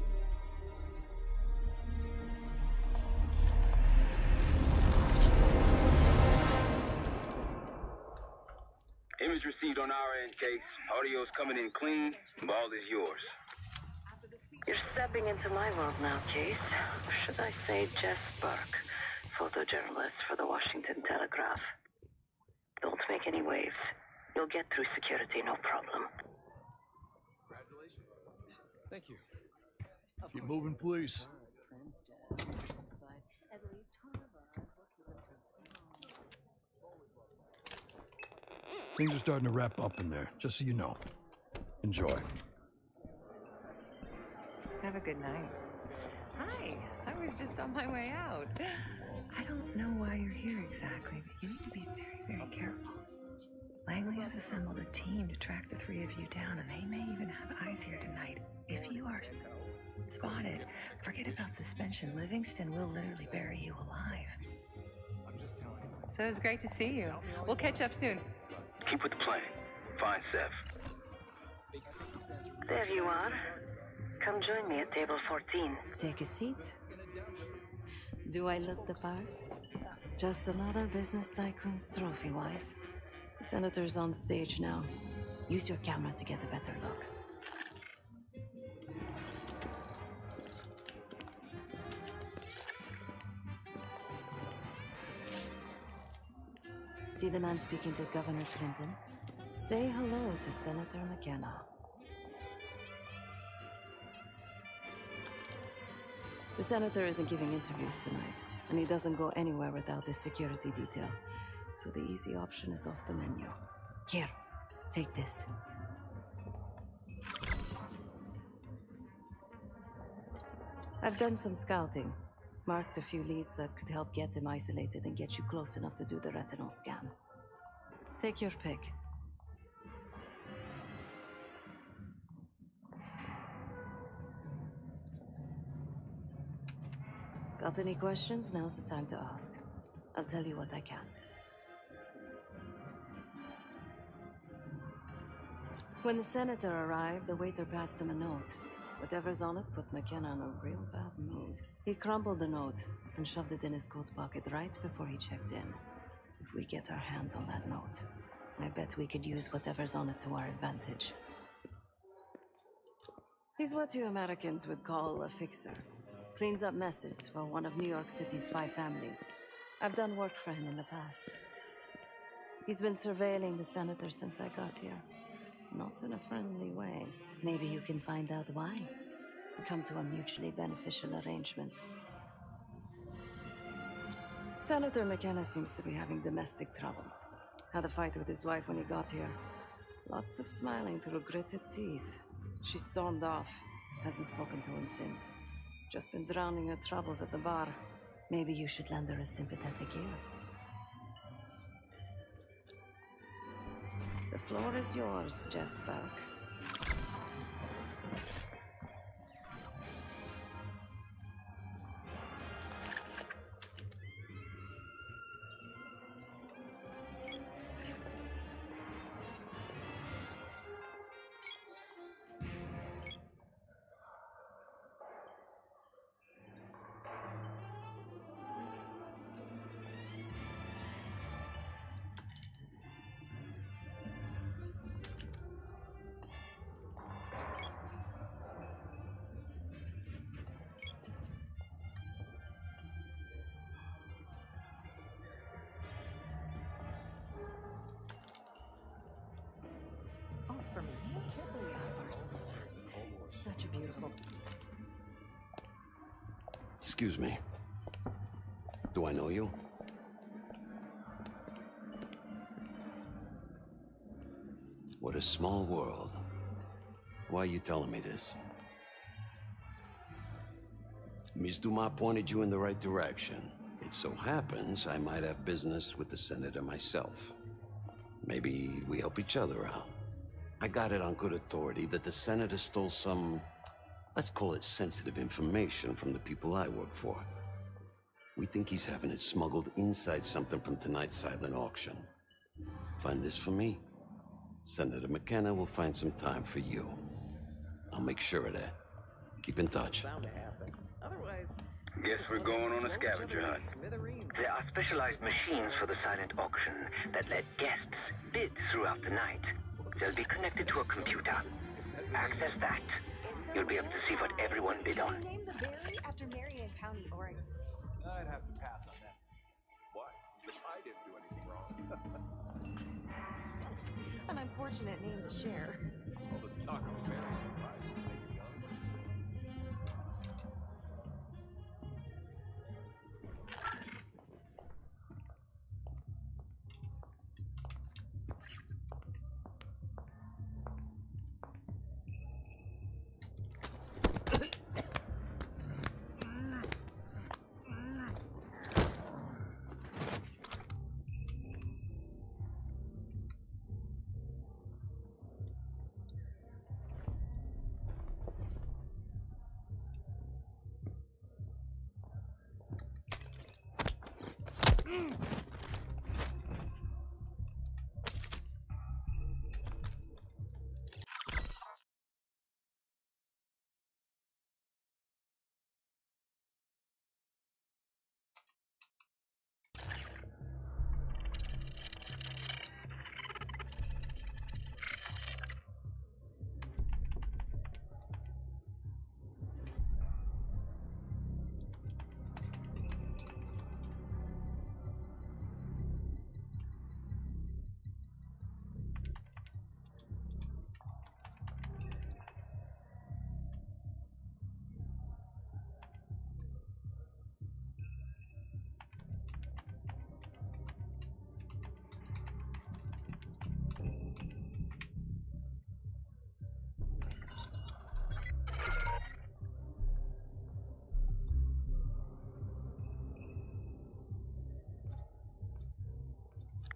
Image received on our end, Case. Audio's coming in clean. Ball is yours. You're stepping into my world now, Case. Should I say Jeff Burke, photojournalist for the Washington Telegraph. Don't make any waves. You'll get through security, no problem. Congratulations. Thank you. Keep moving, please. Things are starting to wrap up in there, just so you know. Enjoy. Have a good night. Hi, I was just on my way out. I don't know why you're here exactly, but you need to be very, very careful. Langley has assembled a team to track the three of you down, and they may even have eyes here tonight. If you are spotted, forget about suspension. Livingston will literally bury you alive. I'm just telling you. So it's great to see you. We'll catch up soon. Keep with the plan. Find Sev. There you are. Come join me at table 14. Take a seat. Do I look the part? Just another business tycoon's trophy wife. The Senator's on stage now. Use your camera to get a better look. See the man speaking to Governor Clinton? Say hello to Senator McKenna. The Senator isn't giving interviews tonight, and he doesn't go anywhere without his security detail. So the easy option is off the menu. Here, take this. I've done some scouting. Marked a few leads that could help get him isolated and get you close enough to do the retinal scan. Take your pick. Got any questions? Now's the time to ask. I'll tell you what I can. When the senator arrived, the waiter passed him a note. Whatever's on it put McKenna in a real bad mood. He crumpled the note and shoved it in his coat pocket right before he checked in. If we get our hands on that note, I bet we could use whatever's on it to our advantage. He's what you Americans would call a fixer. Cleans up messes for one of New York City's 5 families. I've done work for him in the past. He's been surveilling the senator since I got here. Not in a friendly way. Maybe you can find out why. Come to a mutually beneficial arrangement. Senator McKenna seems to be having domestic troubles. Had a fight with his wife when he got here. Lots of smiling through gritted teeth. She stormed off. Hasn't spoken to him since. Just been drowning her troubles at the bar. Maybe you should lend her a sympathetic ear. The floor is yours, Jesper. For me, I can't believe it's such a beautiful. Excuse me. Do I know you? What a small world. Why are you telling me this? Ms. Dumas pointed you in the right direction. It so happens I might have business with the senator myself. Maybe we help each other out. I got it on good authority that the senator stole some, let's call it sensitive information from the people I work for. We think he's having it smuggled inside something from tonight's silent auction. Find this for me. Senator McKenna will find some time for you. I'll make sure of that. Keep in touch. Guess we're going on a scavenger hunt. There are specialized machines for the silent auction that let guests bid throughout the night. They'll be connected to a computer. Access that. You'll be able to see what everyone bid on. Named the berry after Marion County, Oregon. I'd have to pass on that. Why? I didn't do anything wrong. Still, an unfortunate name to share. All this talk of berries and pies is making young.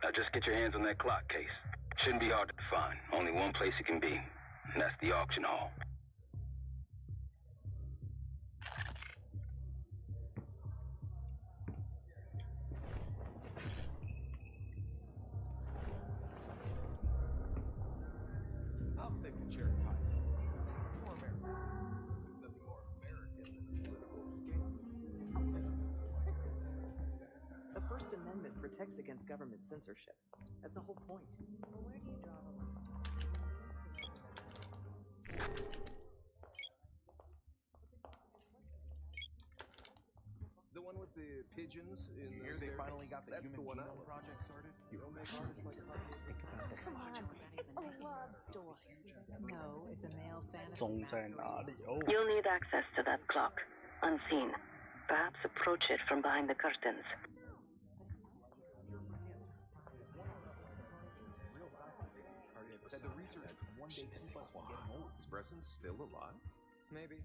Now just get your hands on that clock case. Shouldn't be hard to find. Only one place it can be, and that's the auction hall. First Amendment protects against government censorship. That's the whole point. Well, where do you draw the line? The one with the pigeons in You hear they finally got the Human one Genome Project started? Come on, it's a love story. No, it's a male fantasy. 钟在哪里？哦， You'll need access to that clock, unseen. Perhaps approach it from behind the curtains. Said the research could one day keep us from getting old. Expresson's still alive? Maybe.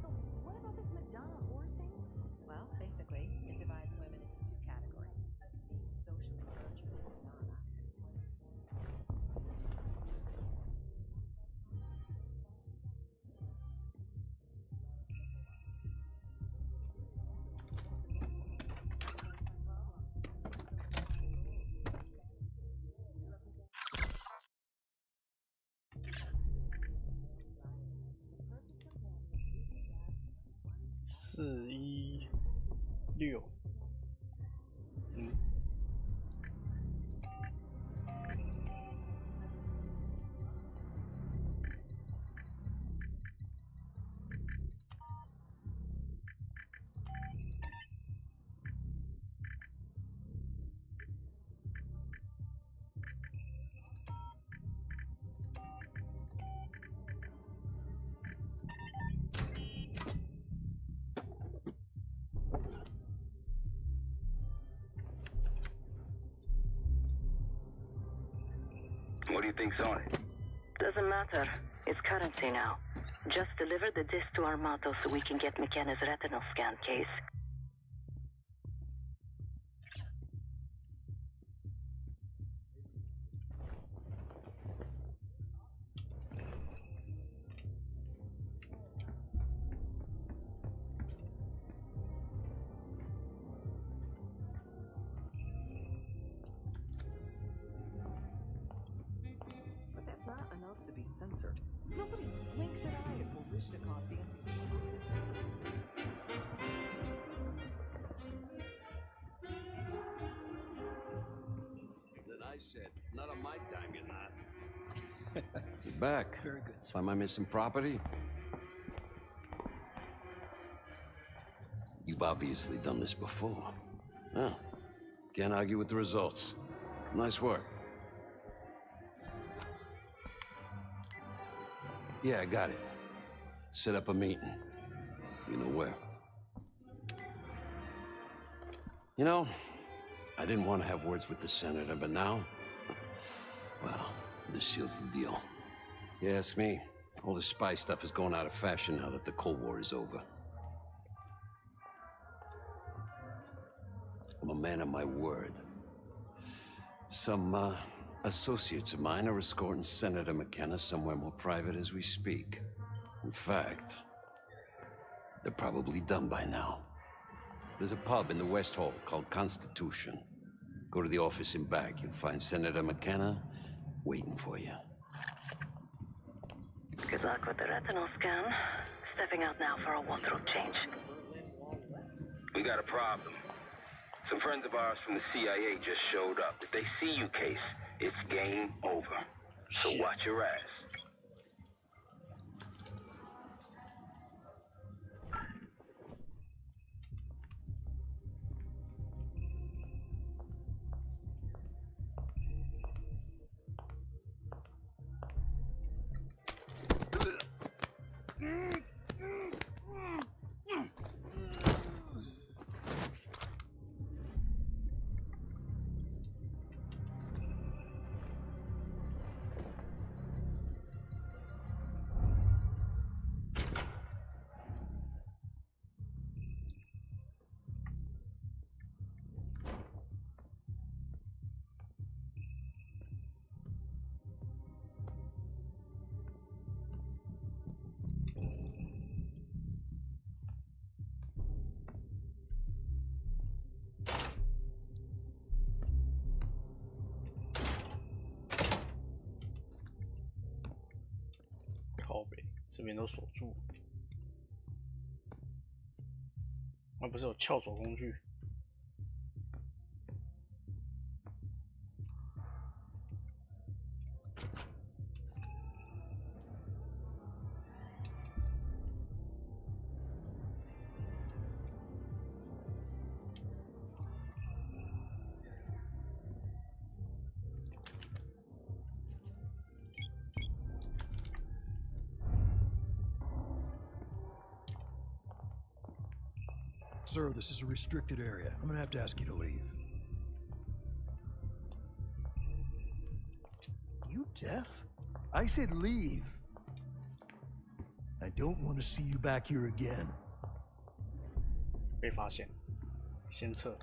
So, what about this Madonna whore thing? Well, basically, it divides women into two categories: the socially virtuous Madonna.416。What do you think's on it? Doesn't matter. It's currency now. Just deliver the disc to Armato so we can get McKenna's retinal scan case. But that's not enough to be censored. Nobody blinks an eye at Baryshnikov dancing. Then I said, not on my time, you're not. You're back. Very good. Find my missing property? You've obviously done this before. Oh, can't argue with the results. Nice work. Yeah, I got it. Set up a meeting. You know where. You know, I didn't want to have words with the senator, but now, well, this seals the deal. You ask me, all the spy stuff is going out of fashion now that the Cold War is over. I'm a man of my word. Some, associates of mine are escorting Senator McKenna somewhere more private as we speak. In fact, they're probably done by now. There's a pub in the West Hall called Constitution. Go to the office in back. You'll find Senator McKenna waiting for you. Good luck with the retinal scan. Stepping out now for a wardrobe change. We got a problem. Some friends of ours from the CIA just showed up. If they see you, Case, it's game over. So watch your ass. 靠北，这边都锁住。那不是有撬锁工具？Sir, this is a restricted area. I'm gonna have to ask you to leave. You deaf? I said leave. I don't want to see you back here again. 被发现，先撤。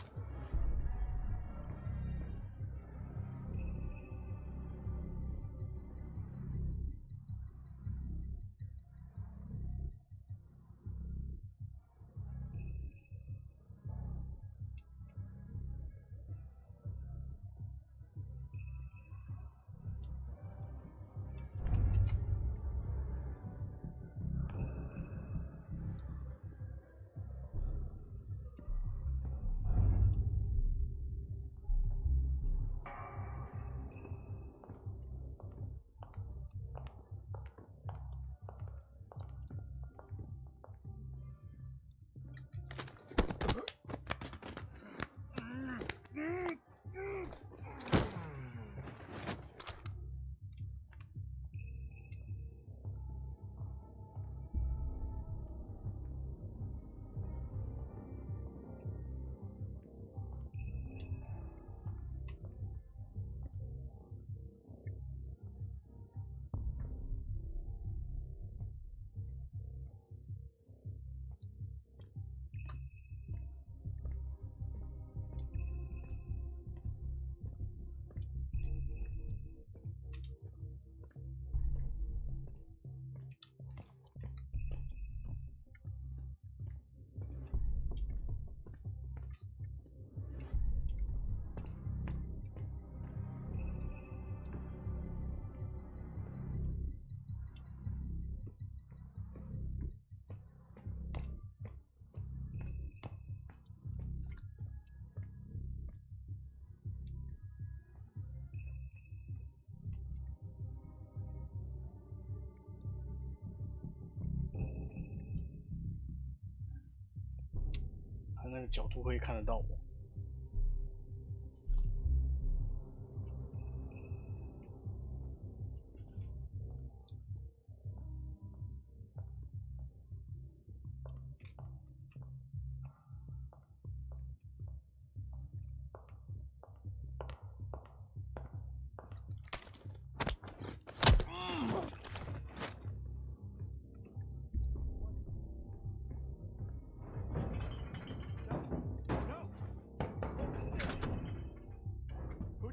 他那个角度会看得到我。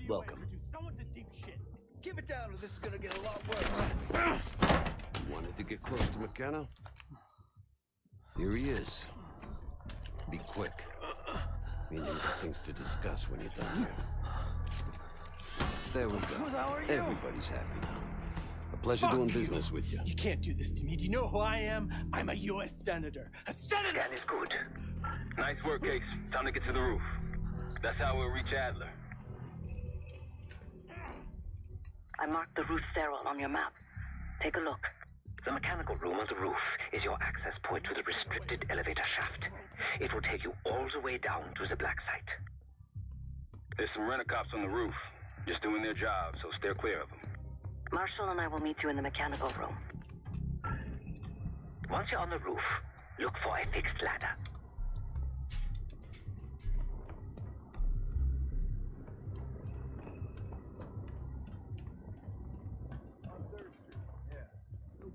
Welcome. Someone's in deep shit. Keep it down or this is gonna get a lot worse. You wanted to get close to McKenna? Here he is. Be quick. Meaning got things to discuss when you're done here. There we go. Who the hell are you? Everybody's happy now. A pleasure Fuck doing you. business with you. You can't do this to me. Do you know who I am? I'm a U.S. Senator. A senator! That is good. Nice work, Case. Time to get to the roof. That's how we'll reach Adler. I marked the roof sterile on your map. Take a look. The mechanical room on the roof is your access point to the restricted elevator shaft. It will take you all the way down to the black site. There's some rent-a-cops on the roof, just doing their job, so steer clear of them. Marshall and I will meet you in the mechanical room. Once you're on the roof, look for a fixed ladder.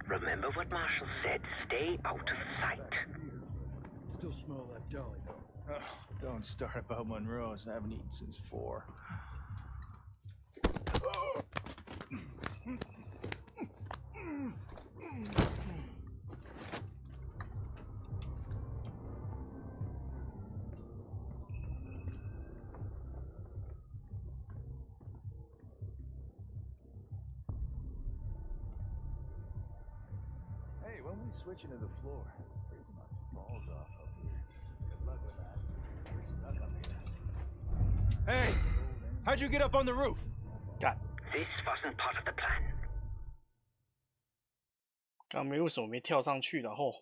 Remember what Marshall said, stay out of sight. Still smell that deli. Oh, don't start about Monroe's. I haven't eaten since 4. when we switch into the floor, freezing my balls off up here. Good luck with that. We're stuck up here. Hey! How'd you get up on the roof?干， This wasn't part of the plan. 刚没为什么没跳上去，然后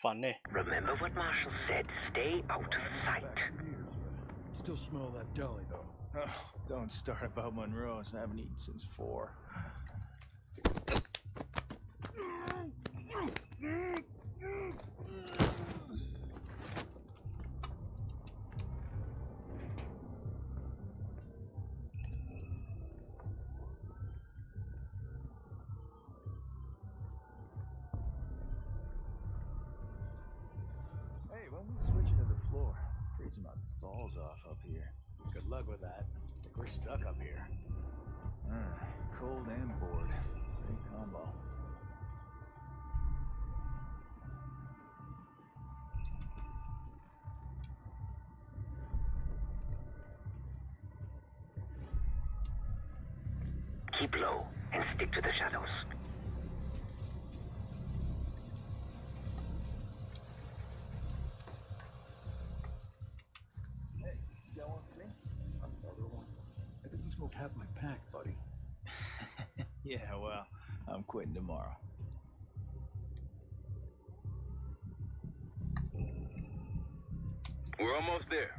烦呢、Remember what Marshall said. Stay out of sight. Still smell that deli, though. Oh, don't start about Monroe's. I haven't eaten since 4. Hey, when we switch into the floor, freezing my balls off up here. Good luck with that. I think we're stuck up here. Cold and bored. Great combo. Keep low and stick to the shadows. Hey, you got one for me? Another one. I think you smoked half my pack, buddy. Yeah, well, I'm quitting tomorrow. We're almost there.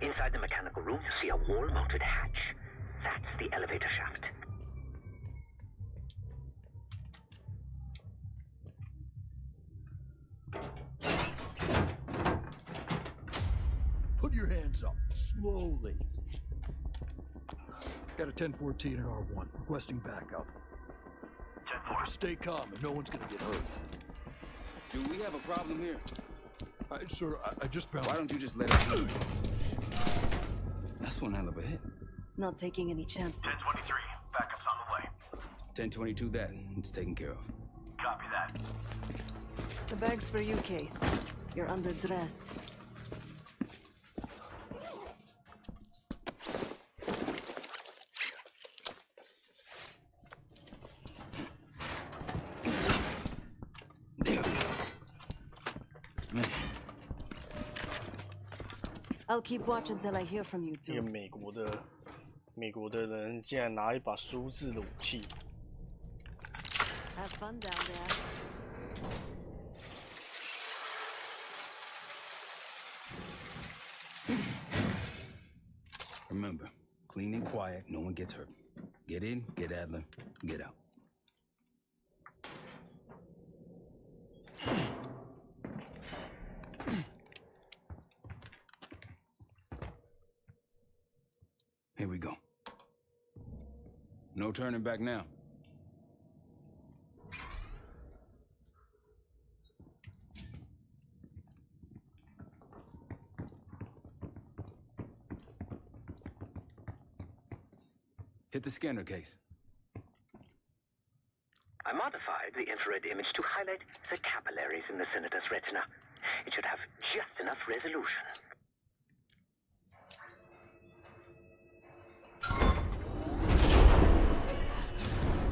Inside the mechanical room, you see a wall-mounted hatch. That's the elevator shaft. Put your hands up, slowly. Got a 1014 and R1, requesting backup. 10-4. Just stay calm and no one's gonna get hurt. Do we have a problem here? Sir, I just found... Why don't you just let it be? That's one hell of a hit. Not taking any chances. 1023, backup's on the way. 1022 that. It's taken care of. Copy that. The bag's for you, Case. You're underdressed. I'll keep watch until I hear from you 一个 two. 美国的人竟然拿一把苏制的武器。 Have fun down there. Remember, clean and quiet, no one gets hurt. Get in, get Adler, get out. Here we go. No turning back now. Hit the scanner case. I modified the infrared image to highlight the capillaries in the senator's retina. It should have just enough resolution.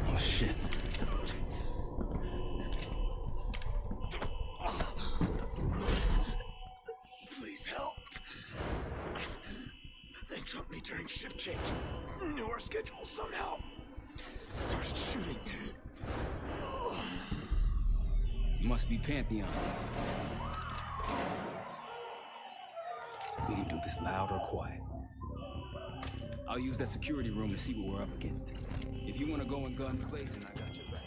Oh, shit. Please help. They jumped me during shift change. Knew our schedule somehow. Started shooting. Must be Pantheon. We can do this loud or quiet. I'll use that security room to see what we're up against. If you want to go in guns blazing, I got your back.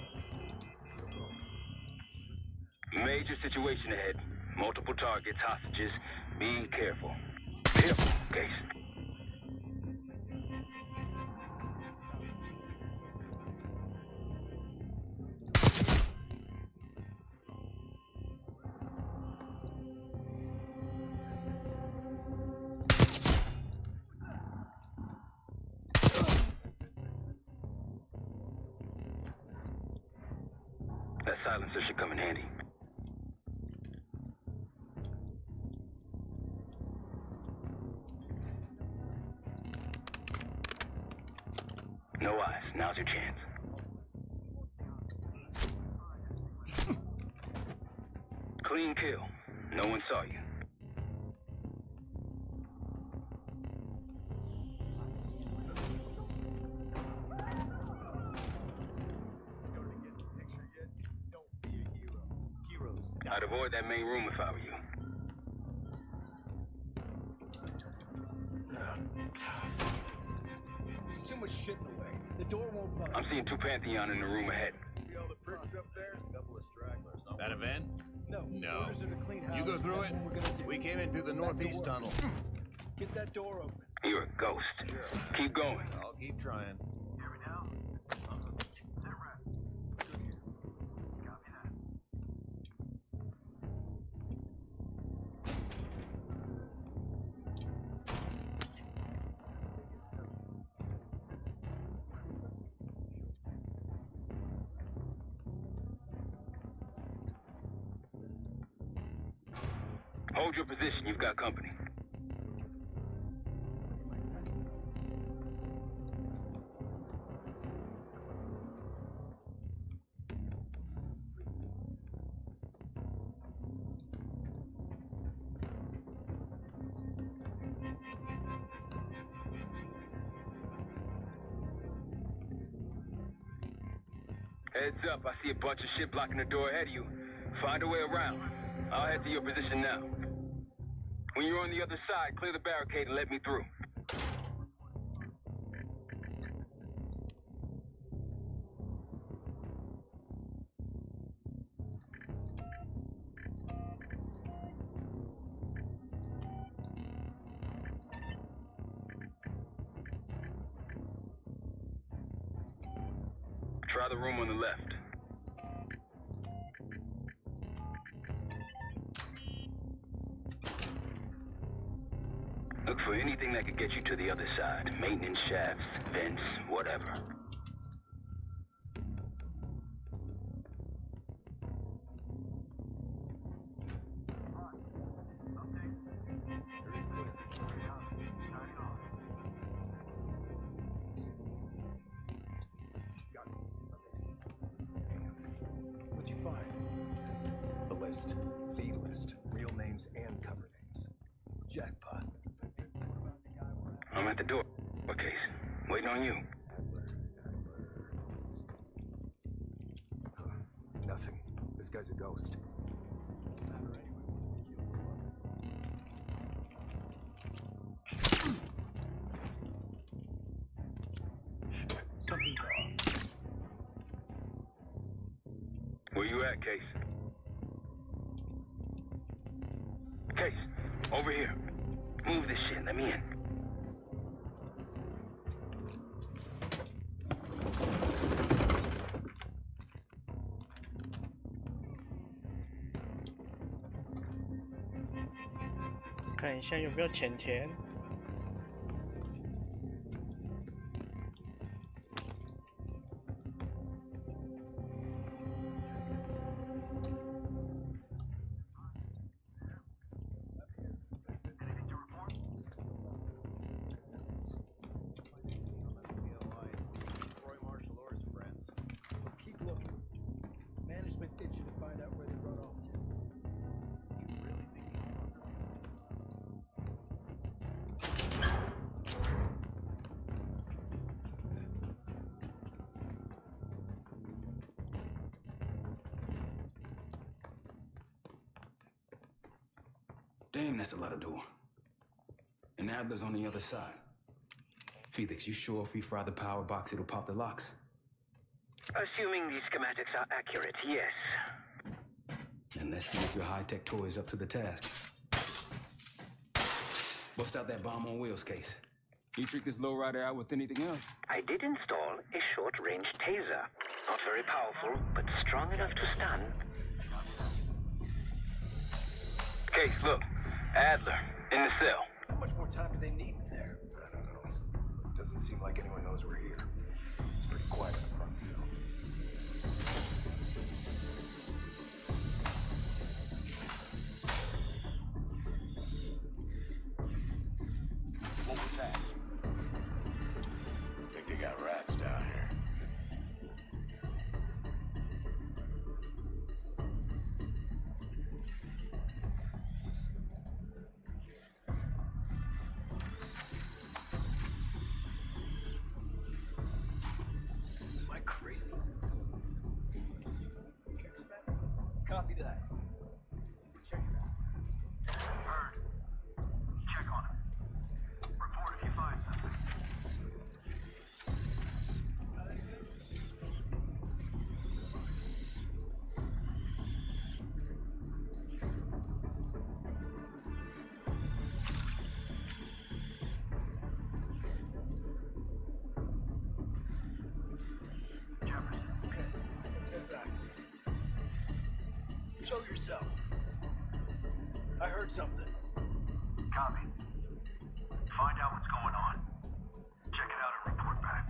Major situation ahead. Multiple targets, hostages. Be careful. Careful, Case. That silencer should come in handy. No eyes. Now's your chance. Clean kill. No one saw you. I'd avoid that main room if I were you. There's too much shit in the way. The door won't budge. I'm seeing 2 Pantheon in the room ahead. See all the pricks up there? A couple of stragglers. That a van? No. Orders are to clean house. You go through That's it? what we're gonna do. We came in through the northeast tunnel. Get that door open. You're a ghost. Sure. Keep going. I'll keep trying. Hold your position. You've got company. Heads up. I see a bunch of shit blocking the door ahead of you. Find a way around. I'll head to your position now. When you're on the other side, clear the barricade and let me through. Try the room on the left. Look for anything that could get you to the other side. Maintenance shafts, vents, whatever. What'd you find? The list. The list. Real names and cover names. Jackpot. I'm at the door. Case. Waiting on you. Nothing. This guy's a ghost. Something's off. Where you at, Case? Case, over here. Move this shit. Let me in.看一下有没有钱钱。Keep looking. Management's itching to find out where they run off to. You really think Damn, that's a lot of door. And Adler's on the other side. Felix, you sure if we fry the power box, it'll pop the locks? Assuming these schematics are accurate, yes. And let's see if your high-tech toy is up to the task. Bust out that bomb on wheels, Case. You trick this lowrider out with anything else? I did install a short-range taser. Not very powerful, but strong enough to stun. Case, look. Adler, in the cell. How much more time do they need in there? I don't know. Doesn't seem like anyone knows we're here. It's pretty quiet in the front, What was that? Think they got rats down here. Show yourself. I heard something. Copy. Find out what's going on. Check it out and report back.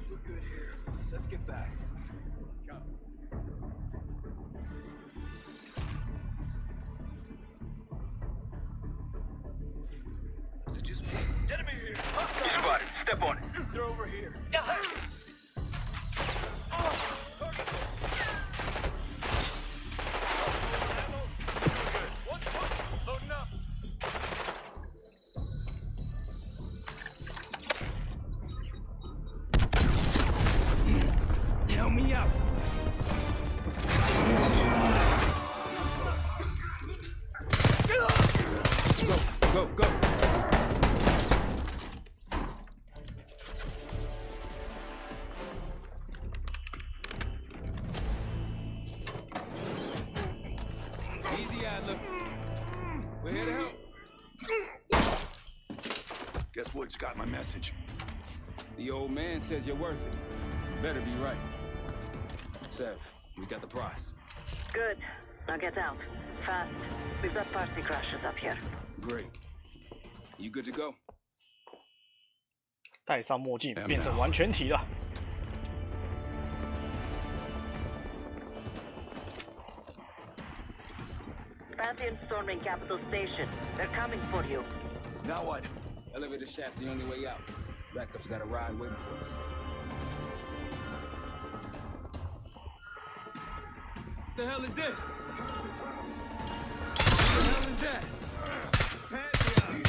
We're good here. Let's get back. Copy. Is it just me? Enemy here! You spotted. Step on it. They're over here. Loading up. Help me out. Go, go, go. Easy, Adler. We're here to help. Guess Wood's got my message. The old man says you're worth it. You better be right. Sev, we got the prize. Good. Now get out. Fast. We've got party crashers up here. Great. You good to go? 戴上墨镜变成完全体了。Pantheon storming Capital Station. They're coming for you. Now what? Elevator shaft's the only way out. Backup's got a ride waiting for us. What the hell is this? What the hell is that? Pantheon.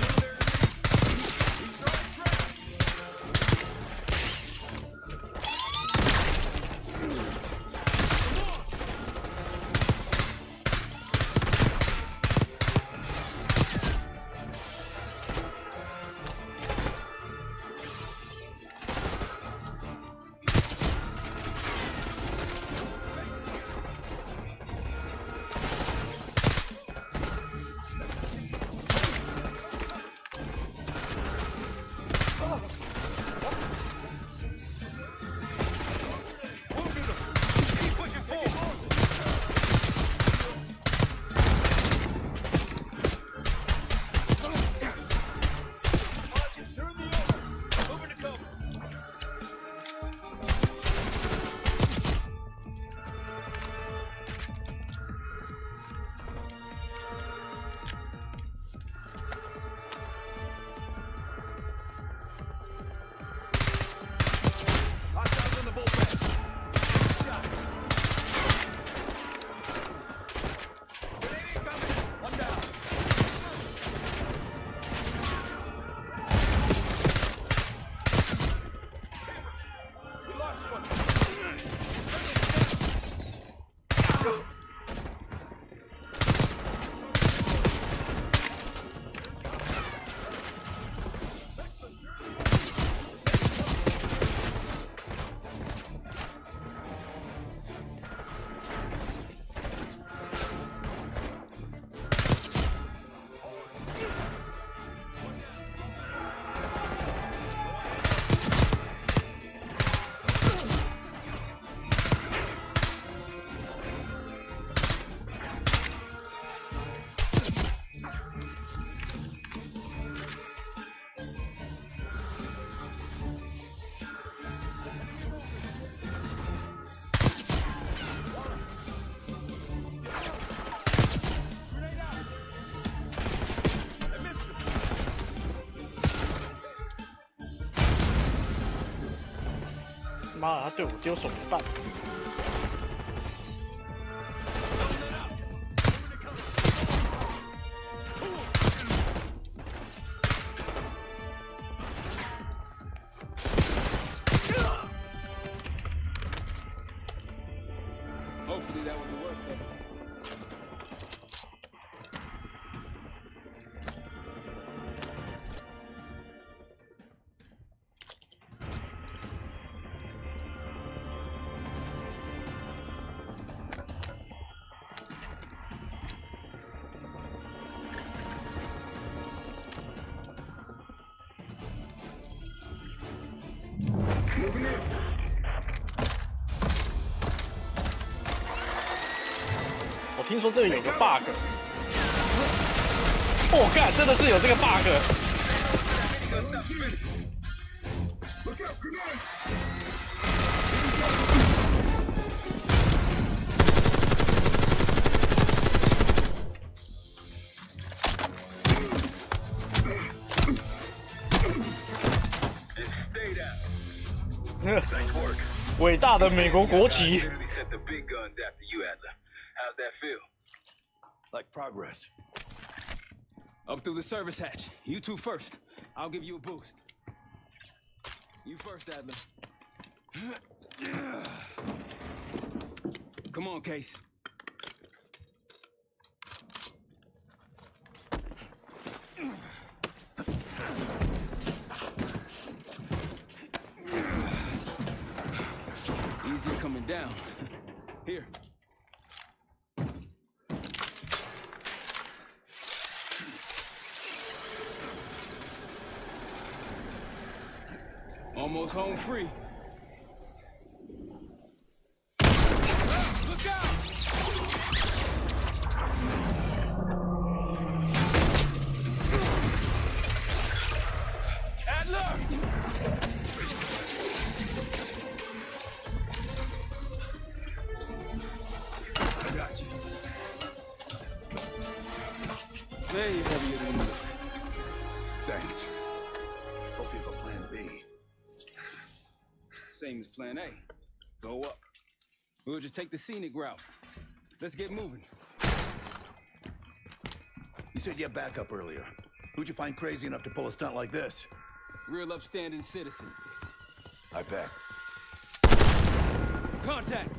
妈，他对我丢手榴弹。Hopefully that was the work of it. 我听说这里有个 bug。哦，干，真的是有这个 bug。伟大的美国国旗。Like progress. Up through the service hatch. You two first. I'll give you a boost. You first, Adler. Come on, Case. Easier coming down. Here. Almost home free. Look out! Adler! I got you. Way heavier than you. Thanks. Hope you have a plan B. Same as plan A. Go up. We'll just take the scenic route. Let's get moving. You said you had backup earlier. Who'd you find crazy enough to pull a stunt like this? Real upstanding citizens. I bet. Contact!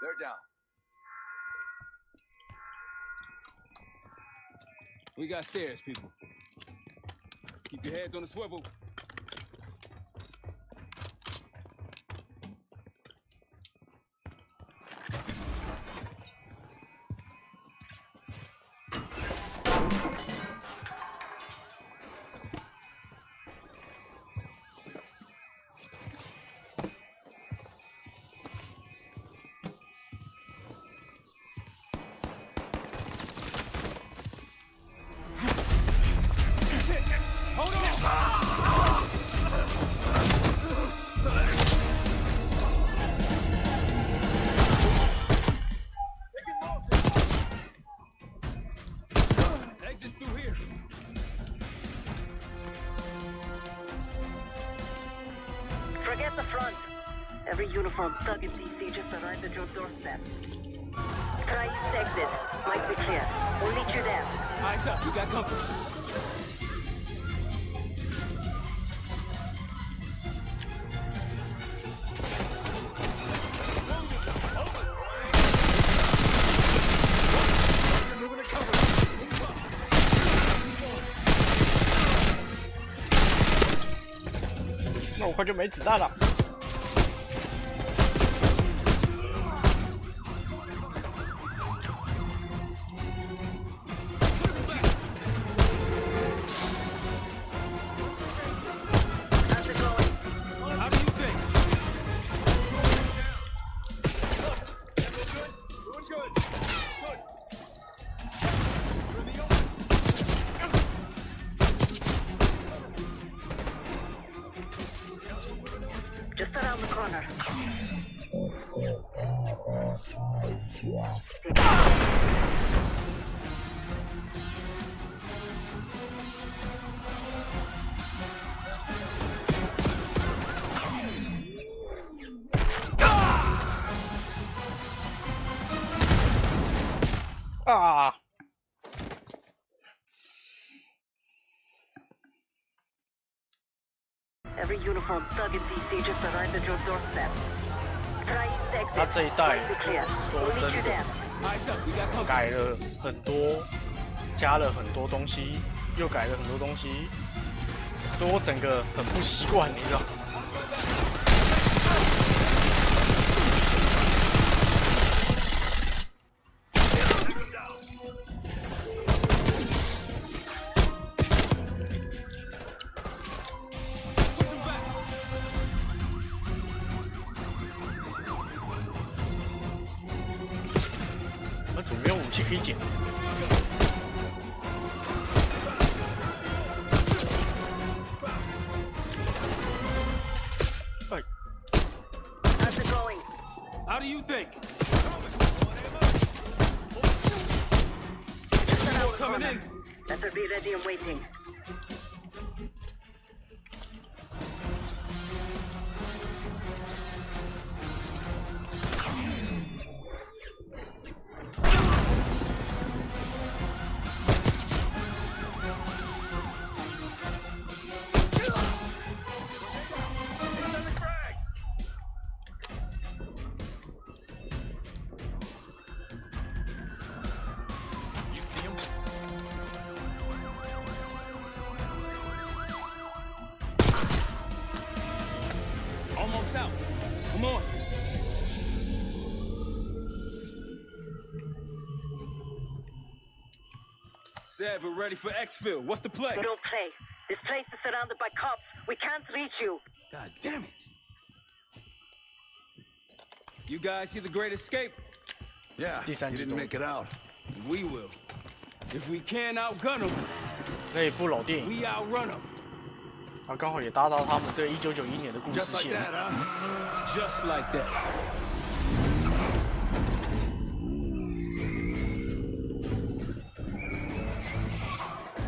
They're down. We got stairs, people. Keep your heads on the swivel. Exits through here. Forget the front. Every uniformed thug in DC just arrived at your doorstep. Try east exit. Might be clear. We'll meet you there. Eyes up, you got company.那我快就没子弹了。Just around the corner. Ah! Every uniformed thug in DC just arrived at your doorstep. Try east exit. 他这一代 Might be clear. 说 We'll 真 meet you 的 there. 改了很多，加了很多东西，又改了很多东西，所以我整个很不习惯，你知道。那左边武器可以捡。 How's it going? How do you think? Coming in. Better be ready and waiting. Almost out. Come on. Said we're ready for exfil. What's the play? No play. This place is surrounded by cops. We can't reach you. God damn it. You guys see the Great Escape? Yeah, you didn't make it out. We will. If we can't outgun them, 那一部老电影， we outrun them. 然后刚好也搭到他们这1991年的故事 Just like 线。 that, huh? Just like that.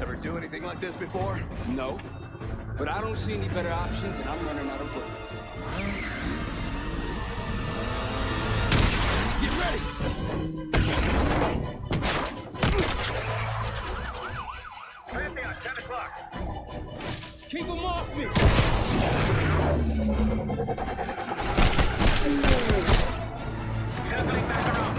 Ever do anything like this before? No. But I don't see any better options, and I'm running out of bullets. Get ready! Pantheon, 10 o'clock. Keep them off me! Circling back around.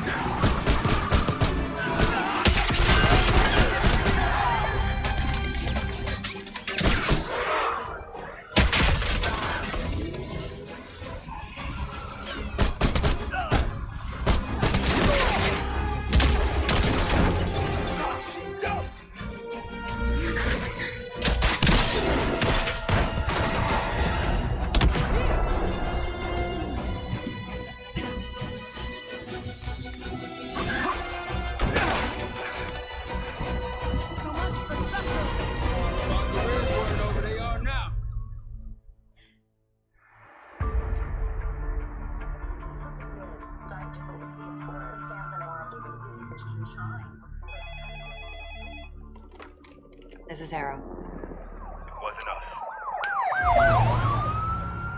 This is Arrow. It wasn't us.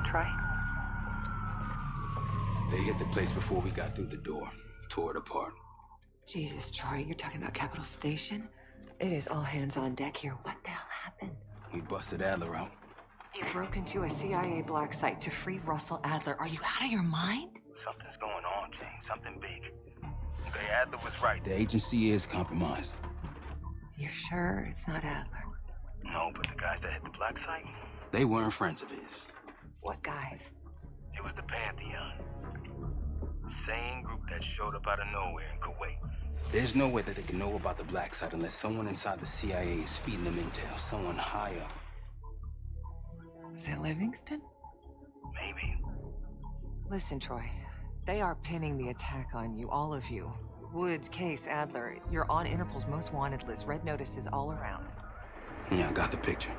Troy? They hit the place before we got through the door. Tore it apart. Jesus, Troy, you're talking about Capital Station? It is all hands on deck here. What the hell happened? We busted Adler out. You broke into a CIA black site to free Russell Adler. Are you out of your mind? Something's going on, Jane. Something big. Okay, Adler was right. The agency is compromised. You're sure it's not Adler? No, but the guys that hit the black site, They weren't friends of his. What guys? it was the Pantheon. Same group that showed up out of nowhere in Kuwait. There's no way that they can know about the black site unless someone inside the CIA is feeding them intel. Someone high up. Is it Livingston? Maybe. Listen, Troy. They are pinning the attack on you, all of you. Woods, Case, Adler. You're on Interpol's most wanted list. Red notices all around. Yeah, I got the picture.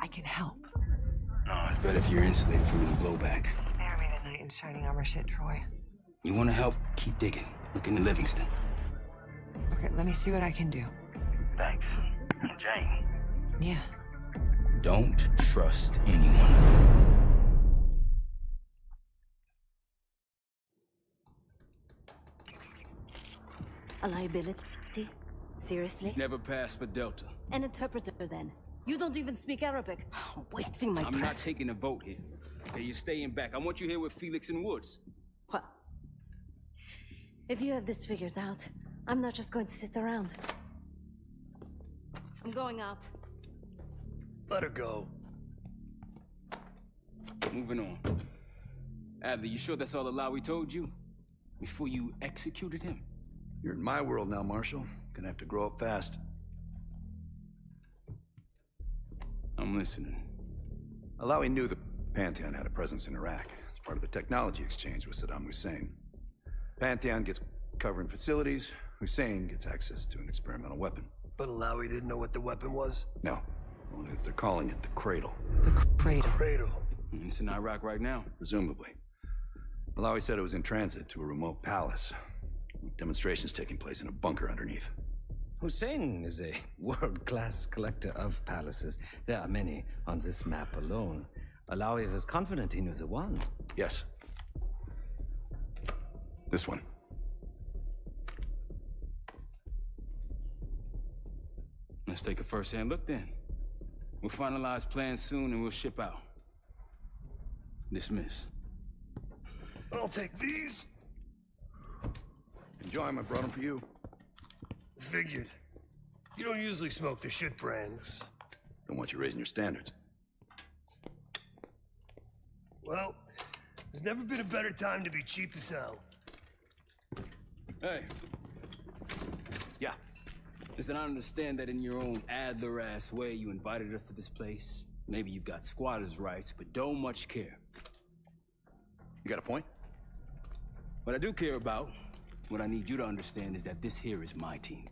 I can help. No, it's better if you're insulated from any blowback. Spare me the knight in shining armor shit, Troy. You want to help? Keep digging. Look into Livingston. Okay, let me see what I can do. Thanks. And Jane. Yeah. Don't trust anyone. A liability? Seriously? Never passed for Delta. An interpreter, then. You don't even speak Arabic. Wasting my I'm breath. not taking a vote here. Okay, you're staying back. I want you here with Felix and Woods. What? If you have this figured out, I'm not just going to sit around. I'm going out. Let her go. Moving on. Adler, you sure that's all the lie we told you? Before you executed him? You're in my world now, Marshal. Gonna have to grow up fast. I'm listening. Alawi knew the Pantheon had a presence in Iraq. It's part of the technology exchange with Saddam Hussein. Pantheon gets cover in facilities. Hussein gets access to an experimental weapon. But Alawi didn't know what the weapon was? No. Only that they're calling it the Cradle. The Cradle. Cradle. It's in Iraq right now. Presumably. Alawi said it was in transit to a remote palace. Demonstrations taking place in a bunker underneath. Hussein is a world-class collector of palaces. There are many on this map alone. Alawi was confident he knew the one. Yes. This one. Let's take a first-hand look then. We'll finalize plans soon and we'll ship out. Dismiss. I'll take these. Enjoy them. I brought them for you. Figured. You don't usually smoke the shit brands. Don't want you raising your standards. Well, there's never been a better time to be cheap as hell. Hey. Yeah. Listen, I understand that in your own Adler-ass way you invited us to this place. Maybe you've got squatters' rights, but don't much care. You got a point? What I do care about, what I need you to understand is that this here is my team.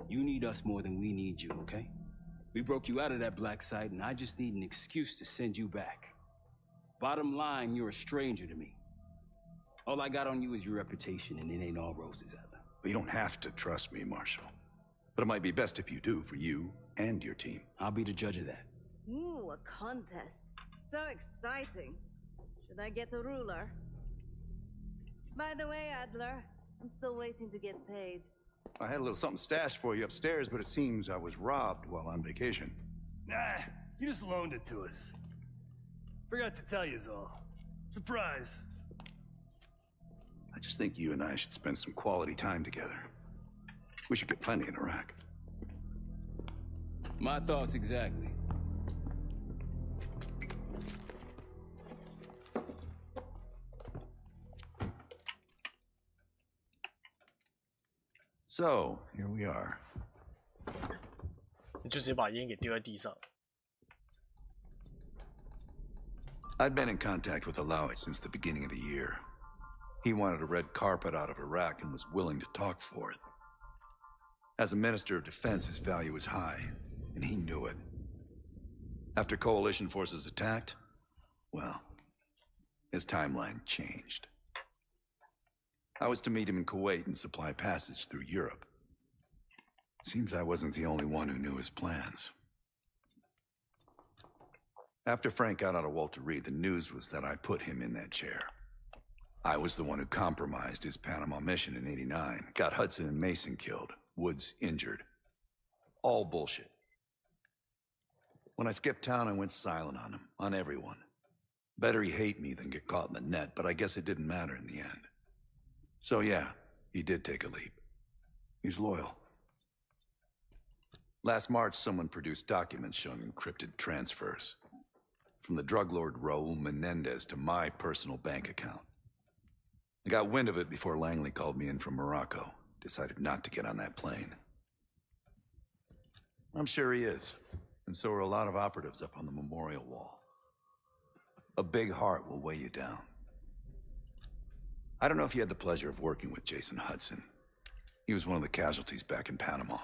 You need us more than we need you, okay? We broke you out of that black site, and I just need an excuse to send you back. Bottom line, you're a stranger to me. All I got on you is your reputation, and it ain't all roses, Adler. But you don't have to trust me, Marshal. But it might be best if you do, for you and your team. I'll be the judge of that. Ooh, a contest. So exciting. Should I get a ruler? By the way, Adler, I'm still waiting to get paid. I had a little something stashed for you upstairs, but it seems I was robbed while on vacation. Nah, you just loaned it to us. Forgot to tell yous all. Surprise. I just think you and I should spend some quality time together. We should get plenty in Iraq. My thoughts exactly. So, here we are. 你就直接把烟给丢在地上。 I'd been in contact with Alawi since the beginning of the year. He wanted a red carpet out of Iraq and was willing to talk for it. As a Minister of Defense, his value was high, and he knew it. After coalition forces attacked, well, his timeline changed. I was to meet him in Kuwait and supply passage through Europe. Seems I wasn't the only one who knew his plans. After Frank got out of Walter Reed, the news was that I put him in that chair. I was the one who compromised his Panama mission in '89, got Hudson and Mason killed, Woods injured. All bullshit. When I skipped town, I went silent on him, on everyone. Better he hate me than get caught in the net, but I guess it didn't matter in the end. So yeah, he did take a leap. He's loyal. Last March, someone produced documents showing encrypted transfers. From the drug lord Raul Menendez to my personal bank account. I got wind of it before Langley called me in from Morocco. Decided not to get on that plane. I'm sure he is. And so are a lot of operatives up on the memorial wall. A big heart will weigh you down. I don't know if you had the pleasure of working with Jason Hudson. He was one of the casualties back in Panama.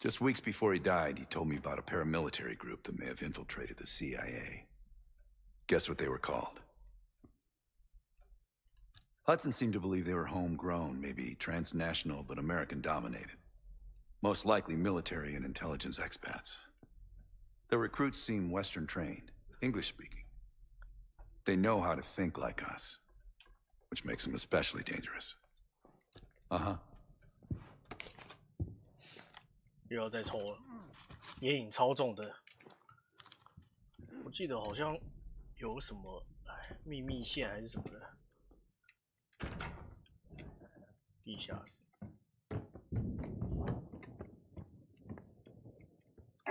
Just weeks before he died, he told me about a paramilitary group that may have infiltrated the CIA. Guess what they were called? Hudson seemed to believe they were homegrown, maybe transnational, but American-dominated. Most likely military and intelligence expats. The recruits seem Western-trained, English-speaking. They know how to think like us, which makes them especially dangerous. Uh-huh. 又要再抽了，烟瘾超重的。我记得好像有什么秘密线还是什么的，地下室。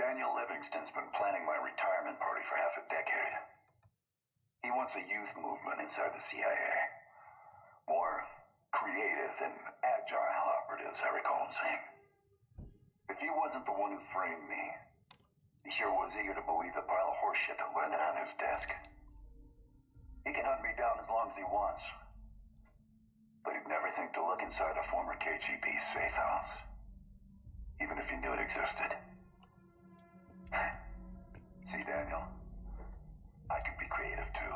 Daniel Livingston's been planning my retirement party for half a decade. He wants a youth movement inside the CIA. More creative and agile operatives, I recall him saying. If he wasn't the one who framed me, he sure was eager to believe the pile of horseshit that landed on his desk. He can hunt me down as long as he wants. But he'd never think to look inside a former KGB safe house. Even if he knew it existed. See, Daniel, I can be creative too.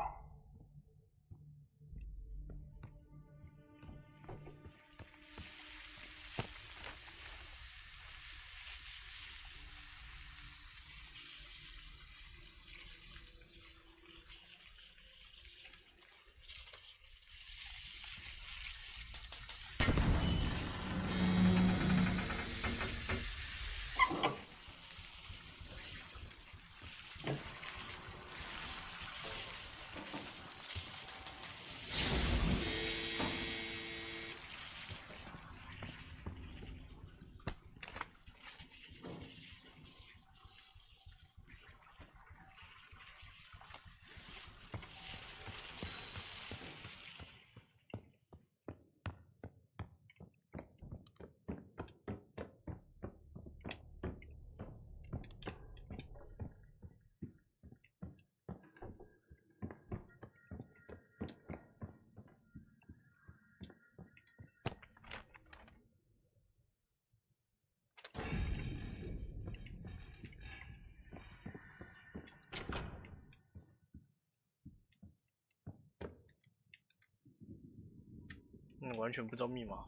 完全不知道密码。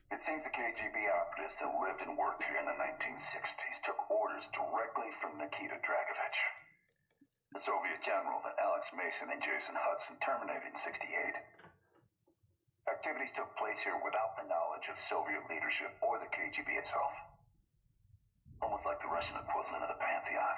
It seems the KGB operatives that lived and worked here in the 1960s took orders directly from Nikita Dragovich, the Soviet general that Alex Mason and Jason Hudson terminated in '68. Activities took place here without the knowledge of Soviet leadership or the KGB itself. Almost like the Russian equivalent of the Pantheon.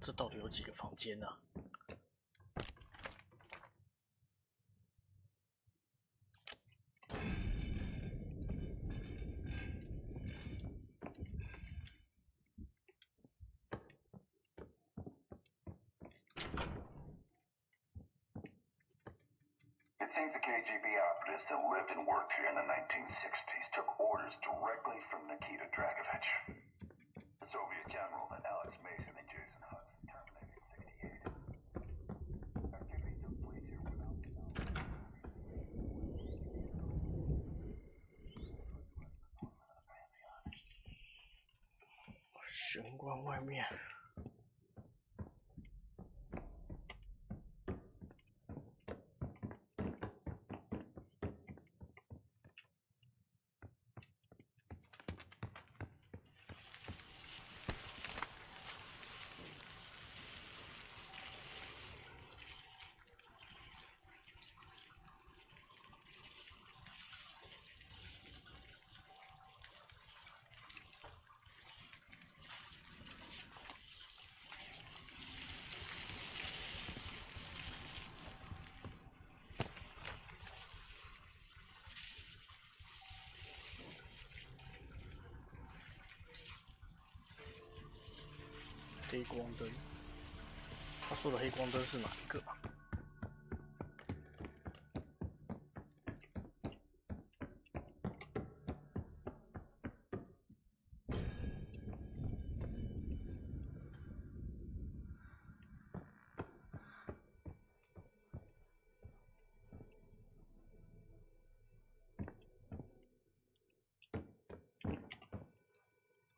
这到底有几个房间啊？ It seems the KGB operatives that lived and worked here in the 1960s took orders directly from Nikita Dragovich, the Soviet general that Alex Mason and Jason Hudson terminated in '68. Activities took place here without the knowledge. 玄关外面。黑光灯，他说的黑光灯是哪一个啊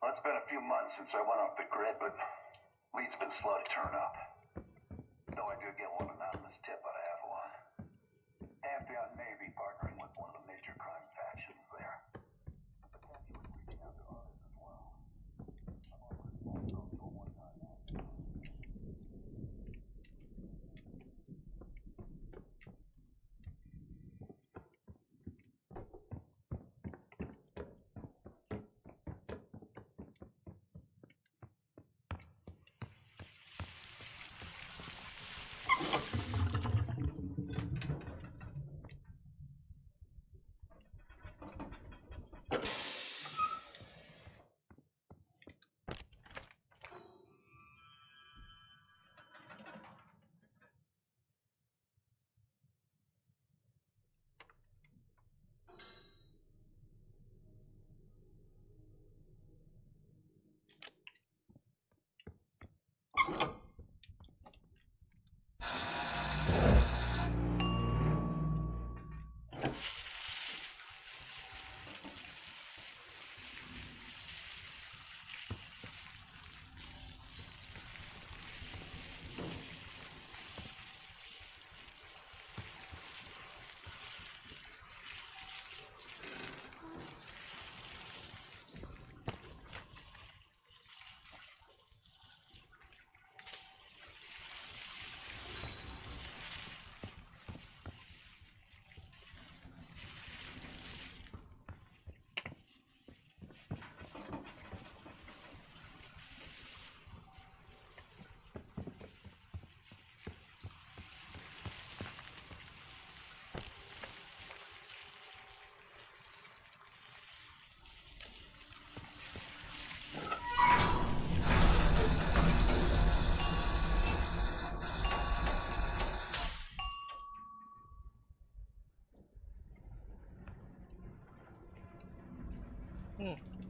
？Well, it's been a few months since I went off the grid, but leads been slow to turn up. Though I did get one anonymous tip out of Avalon. FBI may be partnering with one of the major crime factions there. Potentially reaching out to others as well. I'm offering small sums for one-time action.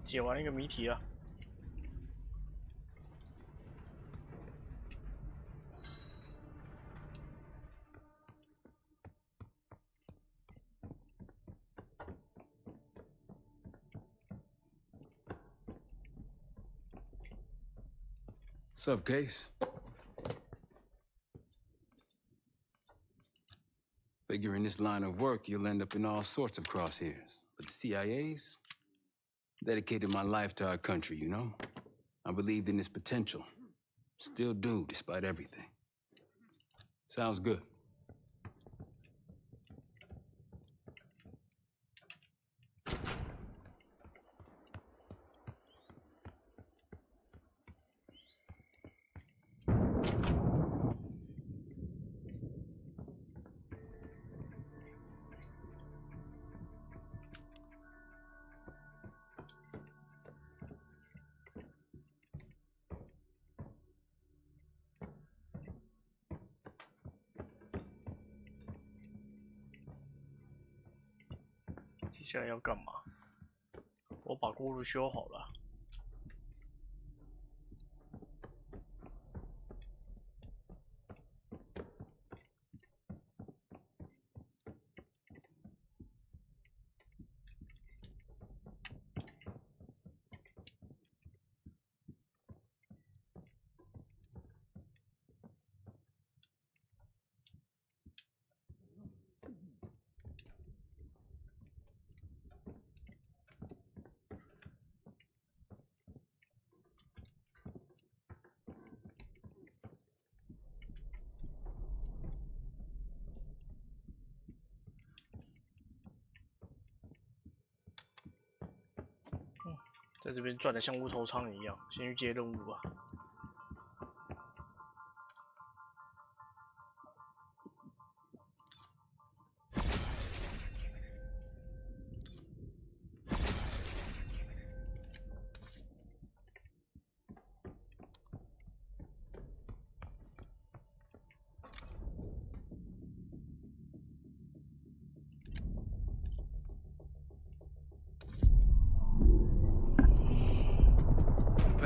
解完一个谜题了。Sup, Case? Figure in this line of work, you'll end up in all sorts of crosshairs. But the CIA's dedicated my life to our country, you know? I believed in its potential. Still do, despite everything. Sounds good.接下来要干嘛？我把锅炉修好了。在这边转的像无头苍一样，先去接任务吧。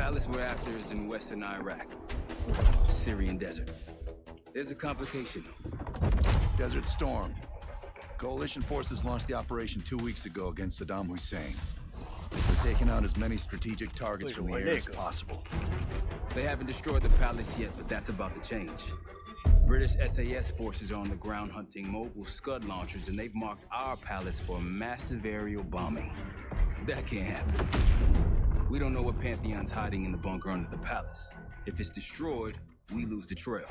palace we're after is in western Iraq. Syrian desert. There's a complication, though. Desert Storm. Coalition forces launched the operation 2 weeks ago against Saddam Hussein. They're taking out as many strategic targets from the air as possible. They haven't destroyed the palace yet, but that's about to change. British SAS forces are on the ground hunting mobile Scud launchers, and they've marked our palace for massive aerial bombing. That can't happen. We don't know what Pantheon's hiding in the bunker under the palace. If it's destroyed, we lose the trail.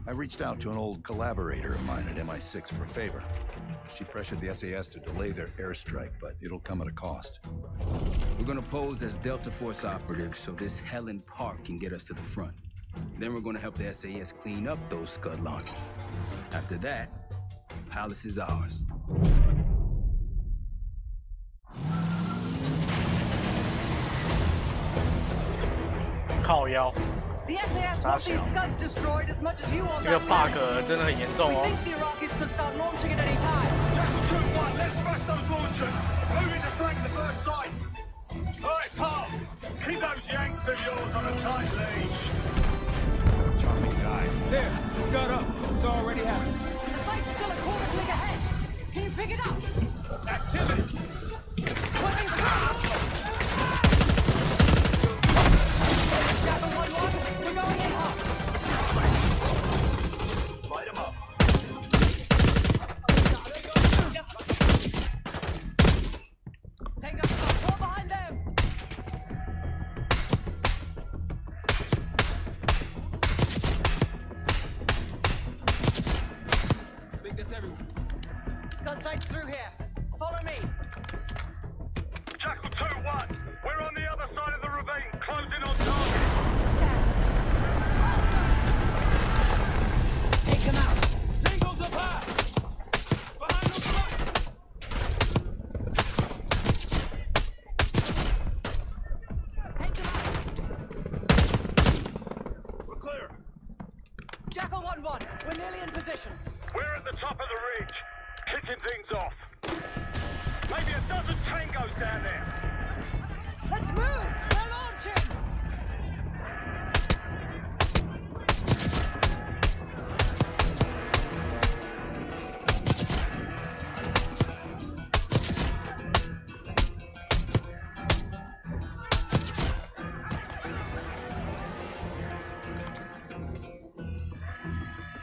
I reached out to an old collaborator of mine at MI6 for a favor. She pressured the SAS to delay their airstrike, but it'll come at a cost. We're gonna pose as Delta Force operatives so this Helen Park can get us to the front. Then we're gonna help the SAS clean up those Scud launchers. After that, the palace is ours.靠腰。 The SAS want these Scuds destroyed as much as you want 这个 that bug menace. 真的很严重 We 哦。 think the Iraqis could start launching at any time. Let's smash those launchers. Moving to flank the first site. All right, Paul. Keep those Yanks of yours on a tight leash. Charming guy. There, Scud up. It's already happening. The site's still a quarter click ahead. Can you pick it up? Activity. Putting through. Jackal 1-1, we're going in hot. Light 'em up. Take up the fall behind them. I think that's everyone. Scud sights through here. Follow me. Jackal 2-1. We're on the other side of the ravine, closing on target. Take him out. Singles up high. Behind those lights. Take him out. We're clear. Jackal 1-1, we're nearly in position. We're at the top of the ridge, kicking things off. Maybe a dozen tangos down there. Let's move! We're launching!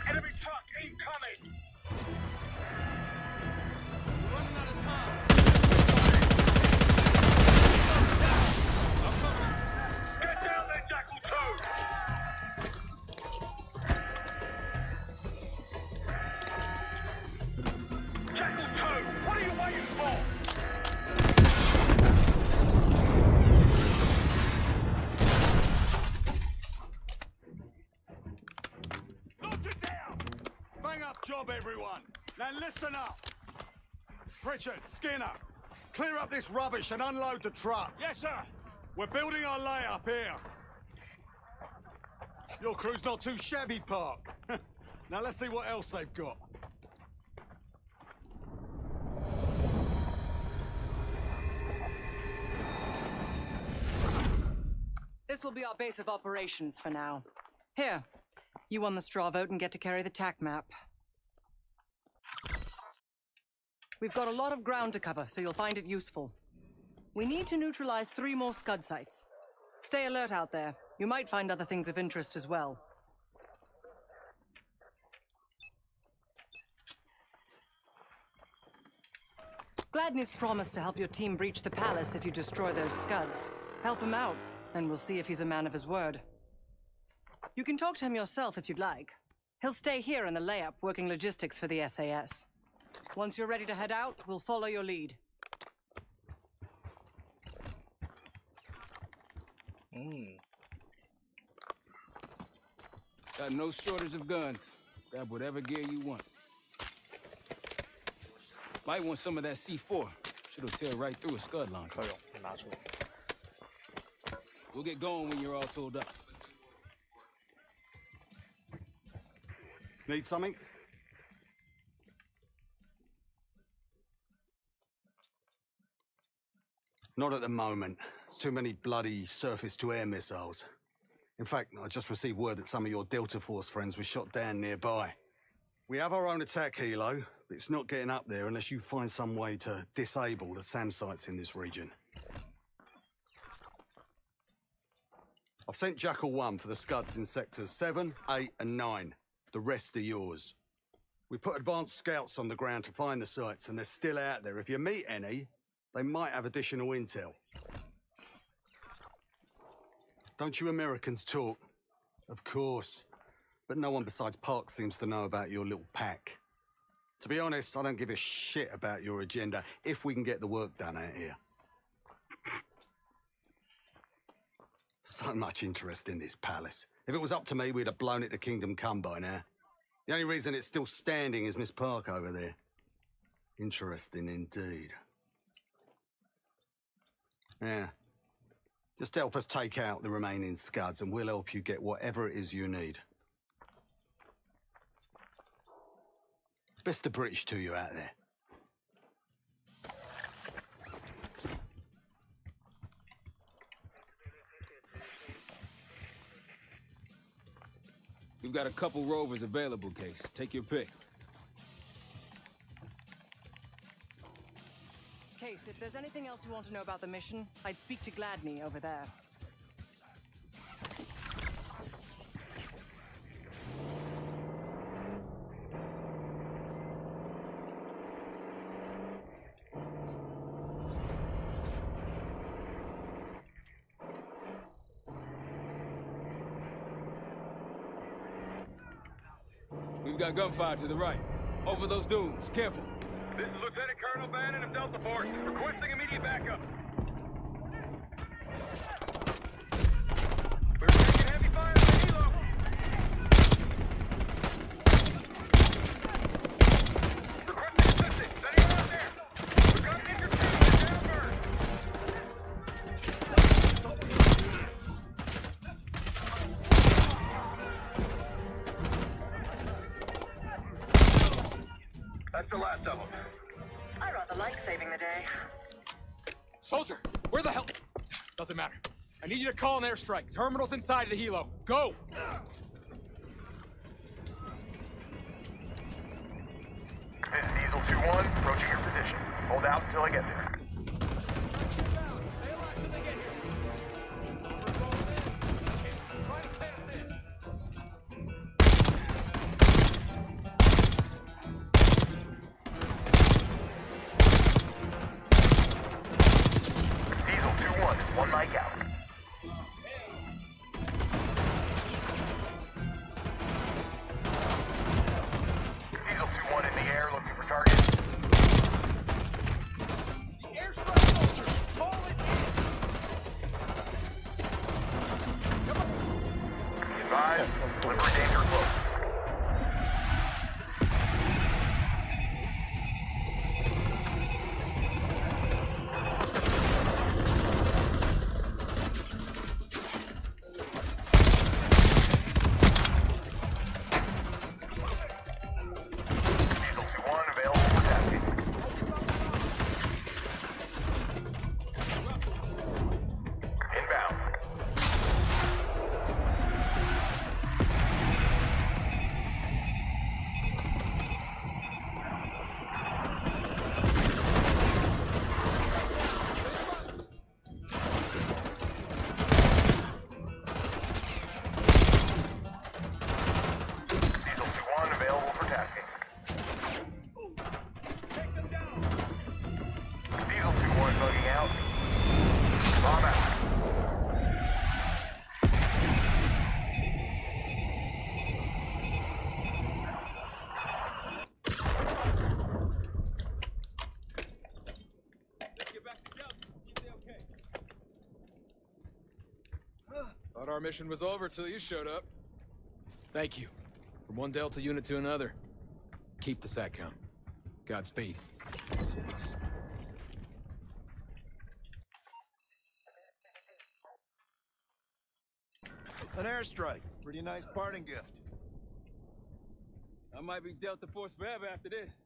Enemy truck incoming. Running out of time. Get down there, Jackal 2. Jackal 2, what are you waiting for? Launch it down! Bang up job, everyone. Now listen up. Pritchard, Skinner, clear up this rubbish and unload the trucks. Yes, sir. We're building our layup here. Your crew's not too shabby, Park. Now let's see what else they've got. This will be our base of operations for now. Here, you won the straw vote and get to carry the TAC map. We've got a lot of ground to cover, so you'll find it useful. We need to neutralize 3 more Scud sites. Stay alert out there. You might find other things of interest as well. Gladney's promised to help your team breach the palace if you destroy those Scuds. Help him out, and we'll see if he's a man of his word. You can talk to him yourself if you'd like. He'll stay here in the layup, working logistics for the SAS. Once you're ready to head out, we'll follow your lead. Got no shortage of guns. Grab whatever gear you want. Might want some of that C4. Shit'll tear right through a Scud launcher. We'll get going when you're all tooled up. Need something? Not at the moment. It's too many bloody surface-to-air missiles. In fact, I just received word that some of your Delta Force friends were shot down nearby. We have our own attack helo, but it's not getting up there unless you find some way to disable the SAM sites in this region. I've sent Jackal 1 for the Scuds in sectors 7, 8, and 9. The rest are yours. We put advanced scouts on the ground to find the sites, and they're still out there. If you meet any, they might have additional intel. Don't you Americans talk? Of course. But no one besides Park seems to know about your little pack. To be honest, I don't give a shit about your agenda if we can get the work done out here. So much interest in this palace. If it was up to me, we'd have blown it to Kingdom Come by now. The only reason it's still standing is Miss Park over there. Interesting indeed. Yeah. Just help us take out the remaining Scuds and we'll help you get whatever it is you need. Best of British to you out there. We've got a couple rovers available, Case. Take your pick. Case, if there's anything else you want to know about the mission, I'd speak to Gladney over there. We've got gunfire to the right. Over those dunes. Careful. This is Lieutenant Colonel Bannon of Delta Force, requesting immediate backup. We're taking heavy fire from the helo. Requesting assistance. Is anyone out there? We've got an injured citizen downburn. That's the last of them. I rather like saving the day. Soldier, where the hell? Doesn't matter. I need you to call an airstrike. Terminal's inside of the helo. Go! This is Diesel 2-1, approaching your position. Hold out until I get there. One mic out. Diesel 2-1 in the air, looking for target. The airstrike soldier! Call it in! Come on! Be advised, delivery danger close. Thought our mission was over till you showed up. Thank you. From one Delta unit to another. Keep the SATCOM. Godspeed. An airstrike. Pretty nice parting gift. I might be Delta Force forever after this.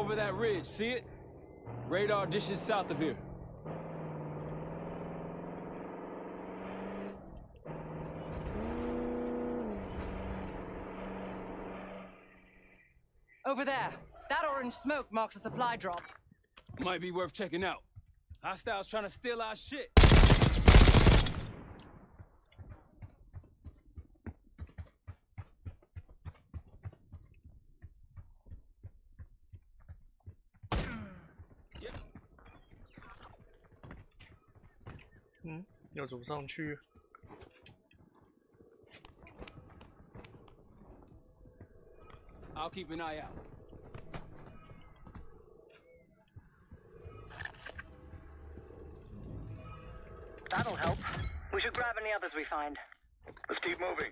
over that ridge, see it? Radar dishes south of here. Over there. That orange smoke marks a supply drop. Might be worth checking out. Hostiles trying to steal our shit.要走上去。I'll keep an eye out. That'll help. We should grab any others we find. Let's keep moving.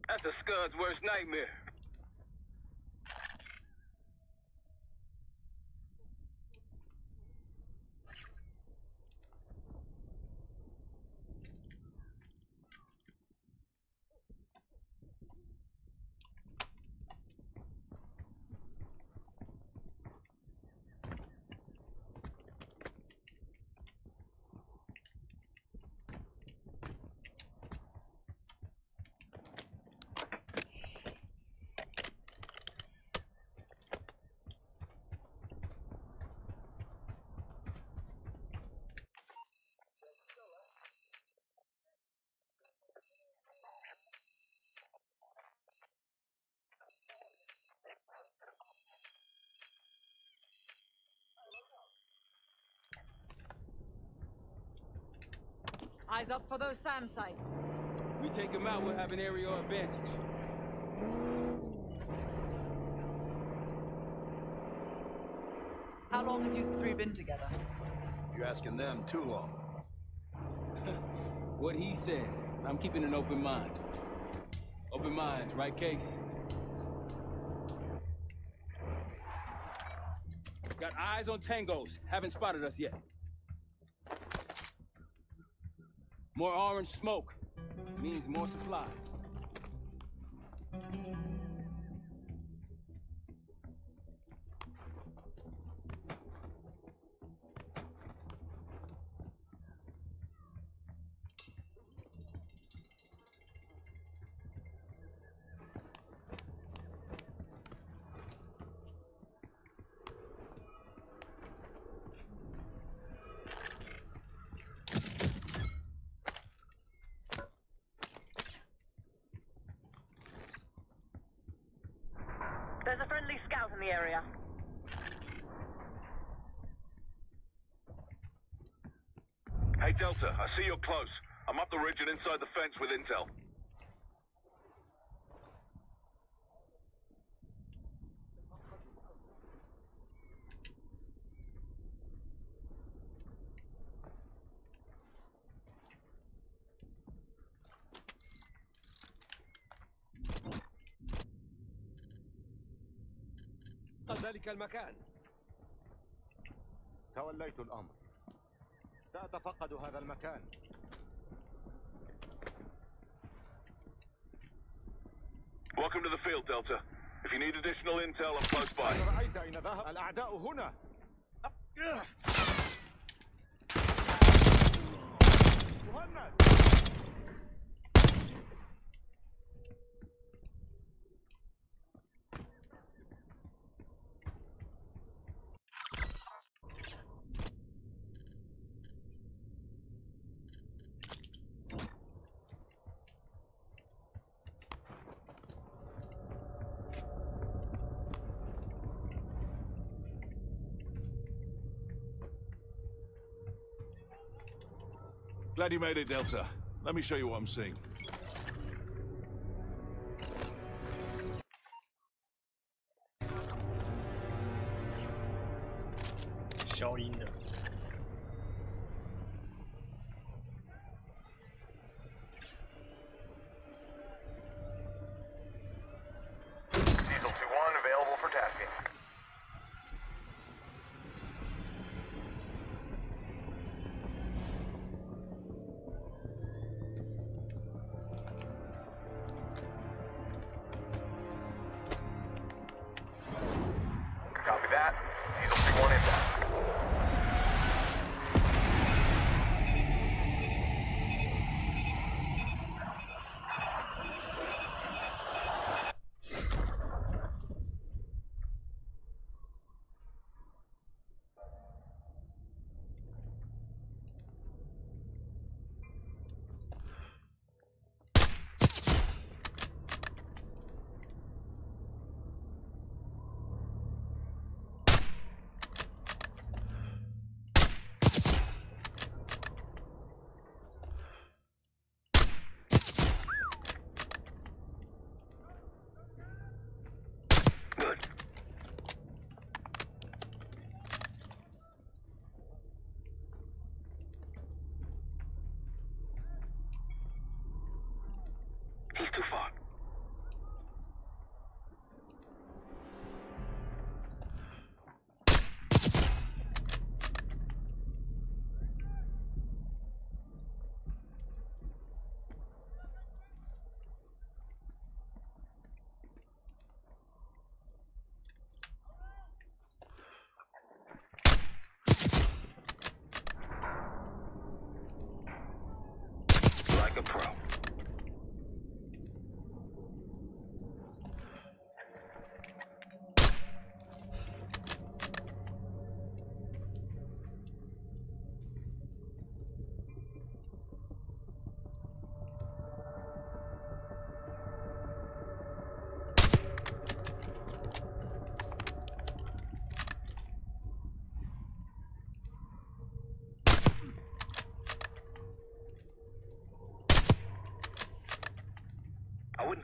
That's a Scud's worst nightmare. Eyes up for those SAM sites. We take them out, we'll have an aerial advantage. How long have you three been together? You're asking them too long. What he said. I'm keeping an open mind. Open minds, right, Case? Got eyes on tangos. Haven't spotted us yet. More orange smoke means more supplies. There's a friendly scout in the area. Hey, Delta, I see you're close. I'm up the ridge and inside the fence with intel. ذلك المكان. توليت الأمر. سأتفقد هذا المكان. Welcome to the field, Delta. If you need additional intel, I'm close by. رأيت أين ذهب الأعداء هنا. مهند. Glad you made it, Delta. Let me show you what I'm seeing. 消音的。Diesel 2-1 available for tasking.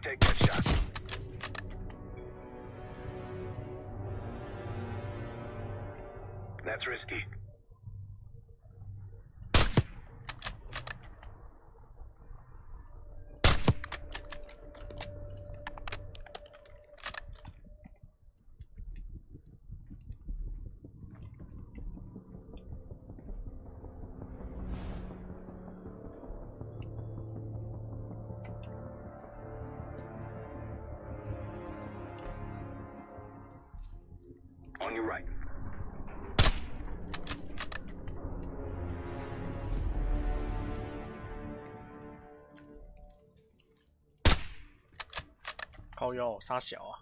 take that shot. That's risky. On your right.靠腰杀小啊！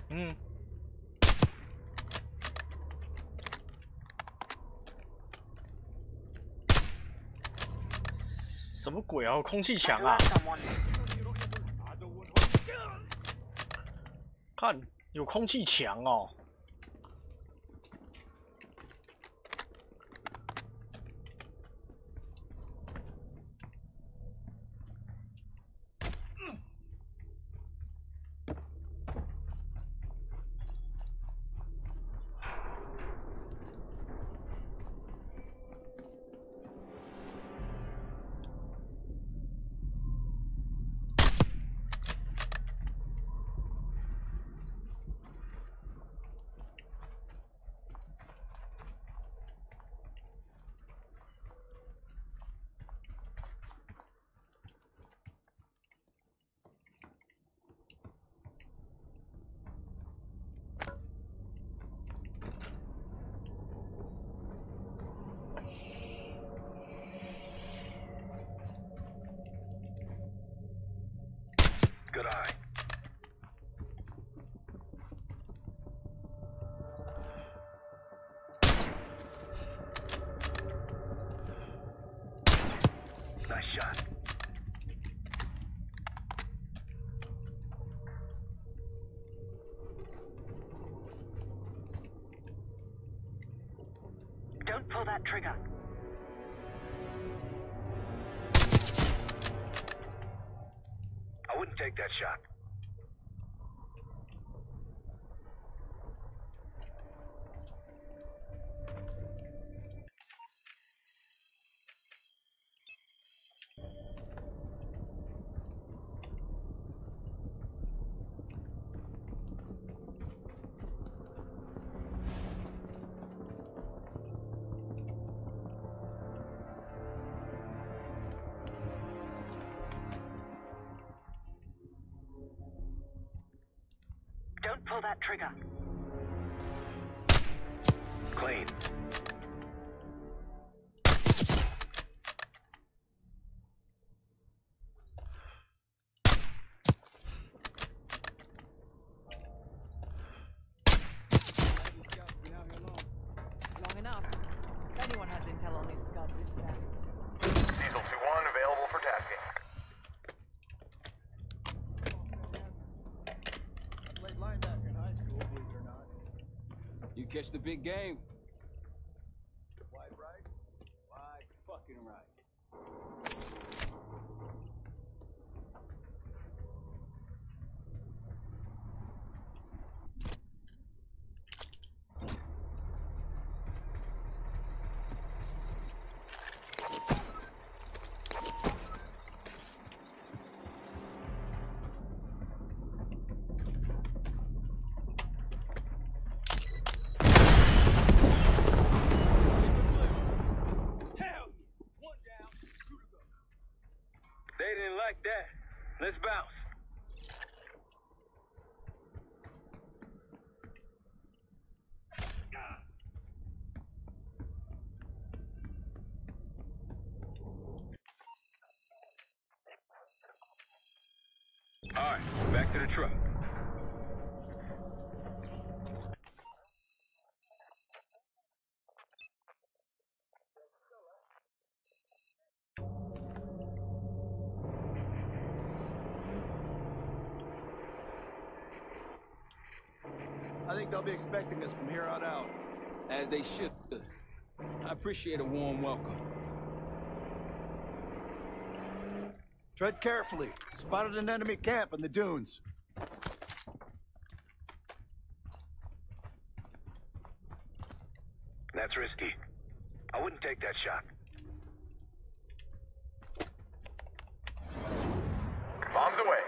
嗯，什么鬼啊？有空气墙啊！看，有空气墙哦。Good eye. Nice shot. Don't pull that trigger. I wouldn't take that shot. Don't pull that trigger. Clean. Long enough. If anyone has intel on these scuds, it's them. Diesel 2-1 available for tasking. Linebacker in high school, believe it or not. You catch the big game. Wide right? Wide fucking right. They didn't like that. Let's bounce. All right, back to the truck. I think they'll be expecting us from here on out. As they should. I appreciate a warm welcome. Tread carefully. Spotted an enemy camp in the dunes. That's risky. I wouldn't take that shot. Bombs away.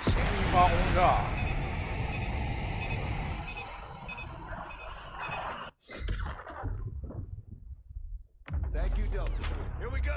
先发轰炸。 Thank you, Delta. Here we go.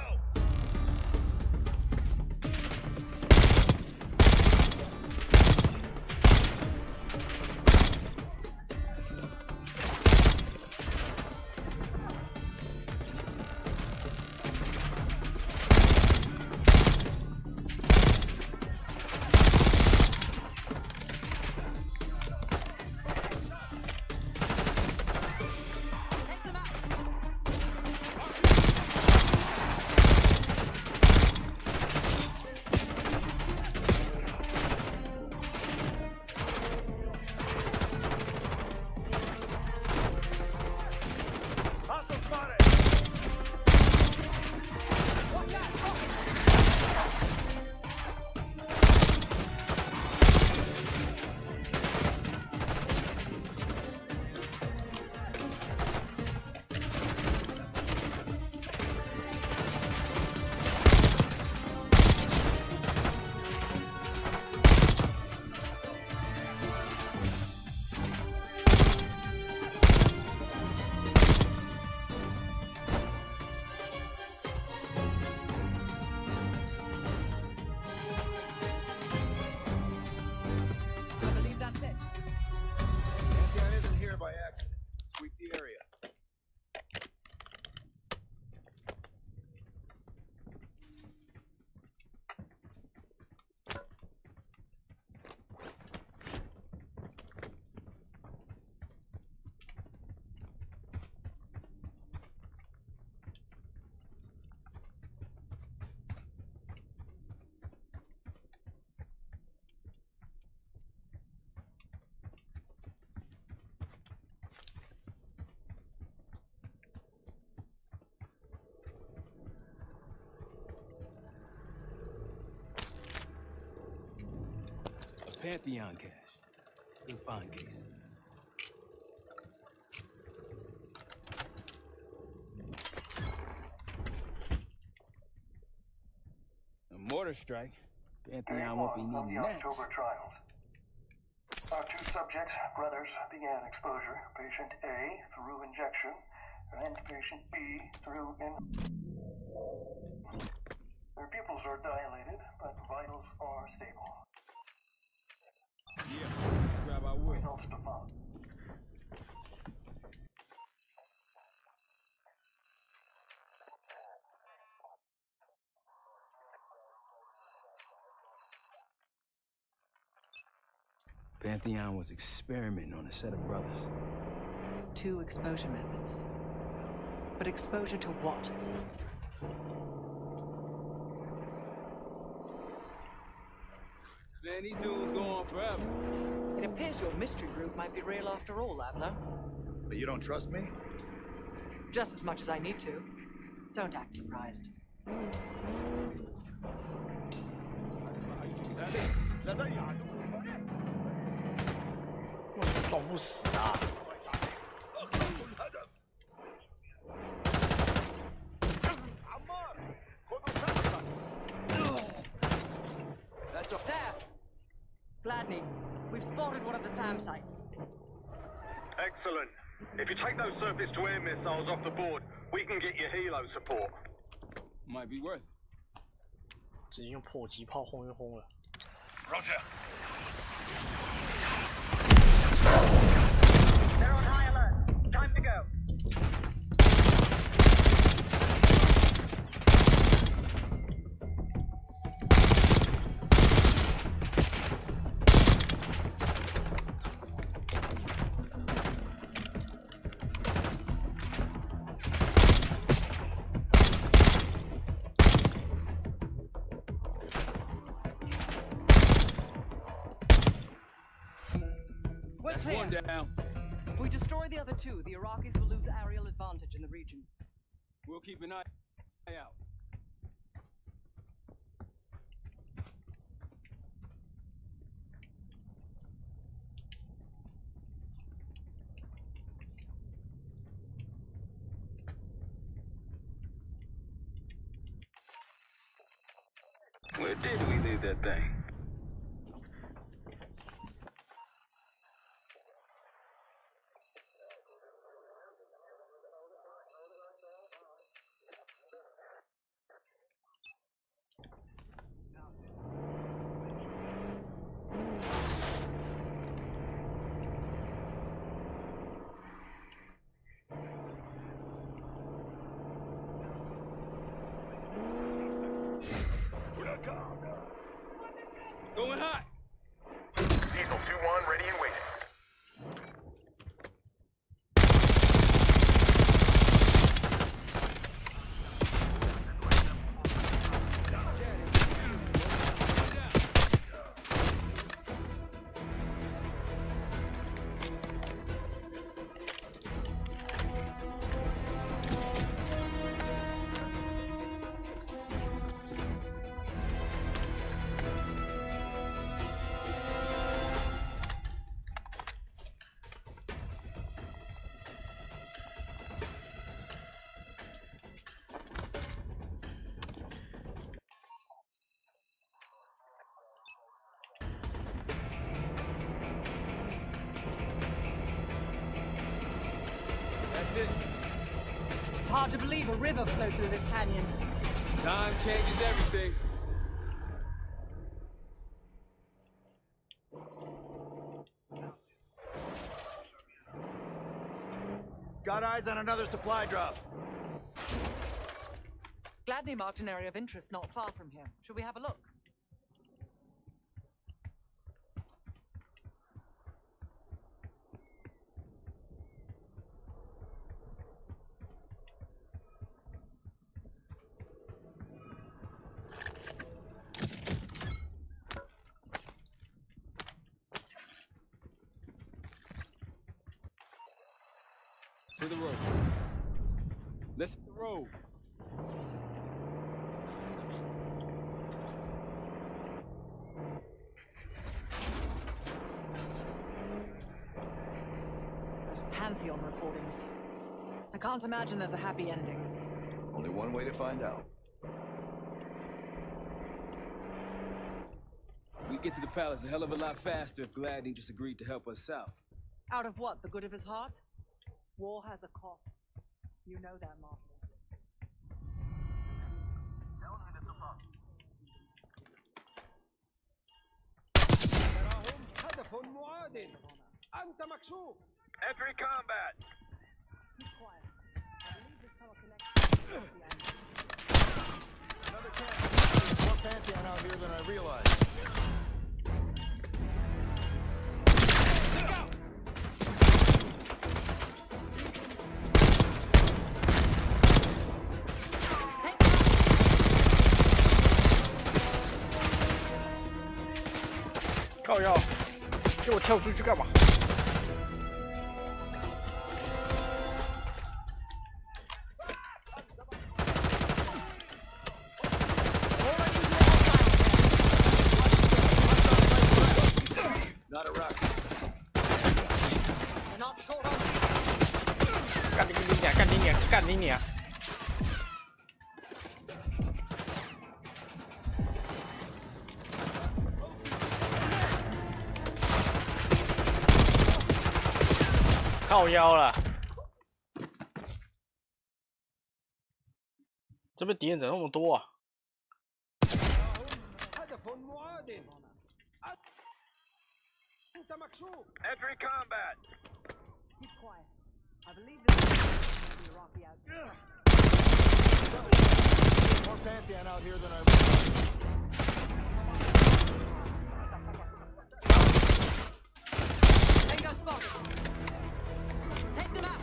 Pantheon cache. Good find, Case. A mortar strike. Pantheon won't be needing the that. October trials. Our two subjects, brothers, began exposure. Patient A through injection, and patient B through Their pupils are dilated, but vitals are stable. Yeah, grab our wood. Results to follow. Pantheon was experimenting on a set of brothers. 2 exposure methods. But exposure to what? Man, these dudes go on forever. It appears your mystery group might be real after all, Adler. But you don't trust me? Just as much as I need to. Don't act surprised. What 撞不死啊！ That's up there. Gladney, we've spotted one of the SAM sites. Excellent. If you take those surface-to-air missiles off the board, we can get you helo support. Might be worth it. 直接用迫击炮轰一轰了。 Roger. They're on high alert. Time to go. We're That's clear. one down. If we destroy the other two, the Iraqis will lose aerial advantage in the region. We'll keep an eye out. Where did we leave that thing? Going hot. Diesel 2-1 ready and waiting. That's it. It's hard to believe a river flowed through this canyon. Time changes everything. Got eyes on another supply drop. Gladney marked an area of interest not far from here. Should we have a look? To the road. Let's hit the road. Those Pantheon recordings. I can't imagine there's a happy ending. Only one way to find out. We'd get to the palace a hell of a lot faster if Gladney just agreed to help us out. Out of what? The good of his heart? War has a cost. You know that, Marshal. تراهم هدف معادل. أنت مكشوف. Entry combat. Another chance. More Pantheon out here than I realized.靠腰，给我跳出去干嘛？干你娘！干你娘！干你娘！靠腰了，这边敌人怎么那么多啊？ Entry combat. Keep quiet. I believe this is the Iraqi out. More Pantheon out here than I realized. Tango spotted. Take them out.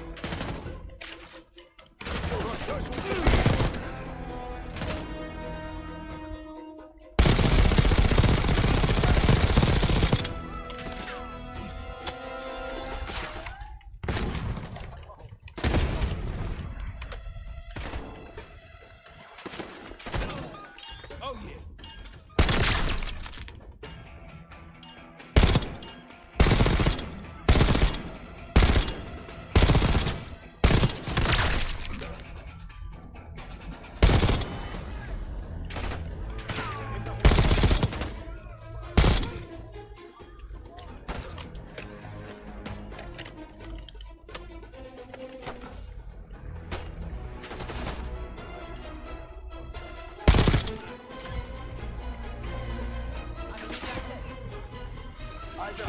Eyes up.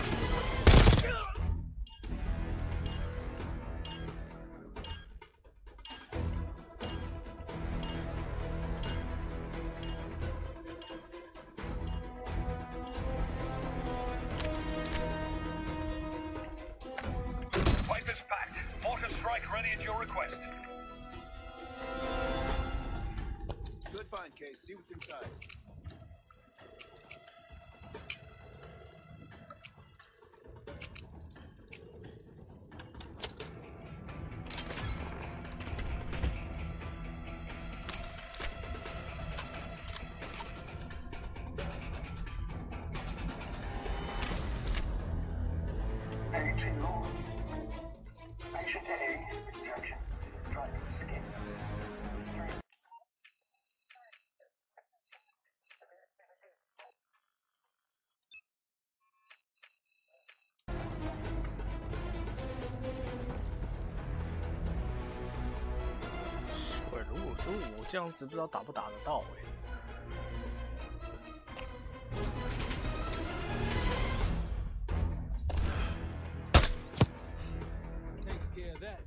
Pipe is packed. Mortar strike ready at your request. Good find, Case. See what's inside. Patient A, injection. Driving skin.如果说我这样子不知道打不打得到Takes care of that.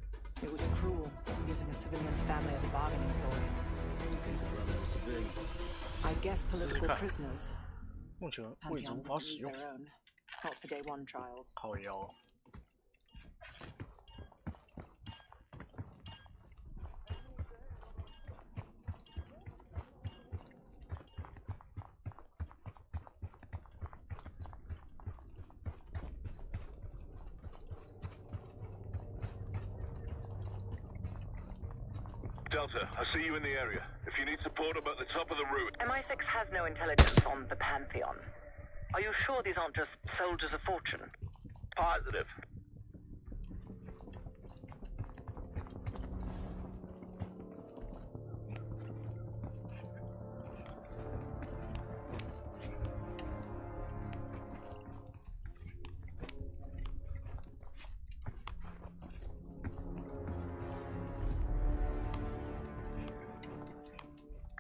It was cruel, using a civilian's family as a bargaining ploy. You think the brother was civilian? I guess political prisoners. 目前位置无法使用。 Not for day one trials. 靠腰。 Delta, I see you in the area. If you need support, I'm at the top of the route. MI6 has no intelligence on the Pantheon. Are you sure these aren't just soldiers of fortune? Positive.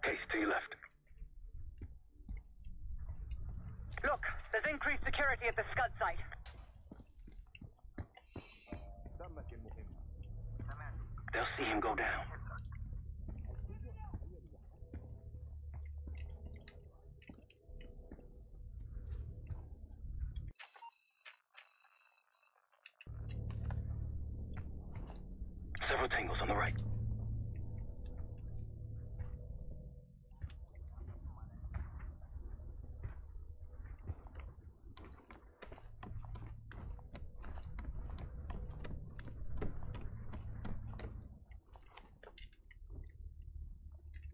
Case to your left. Look, there's increased security at the Scud site. They'll see him go down. Several tangles on the right.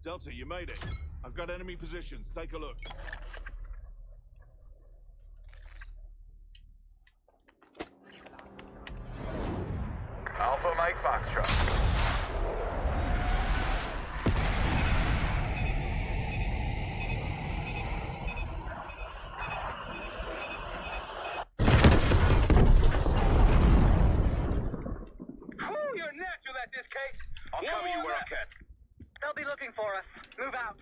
Delta, you made it. I've got enemy positions. Take a look. Alpha Mike Foxtrot. You're natural at this case. I'll cover you where I can. They'll be looking for us. Move out.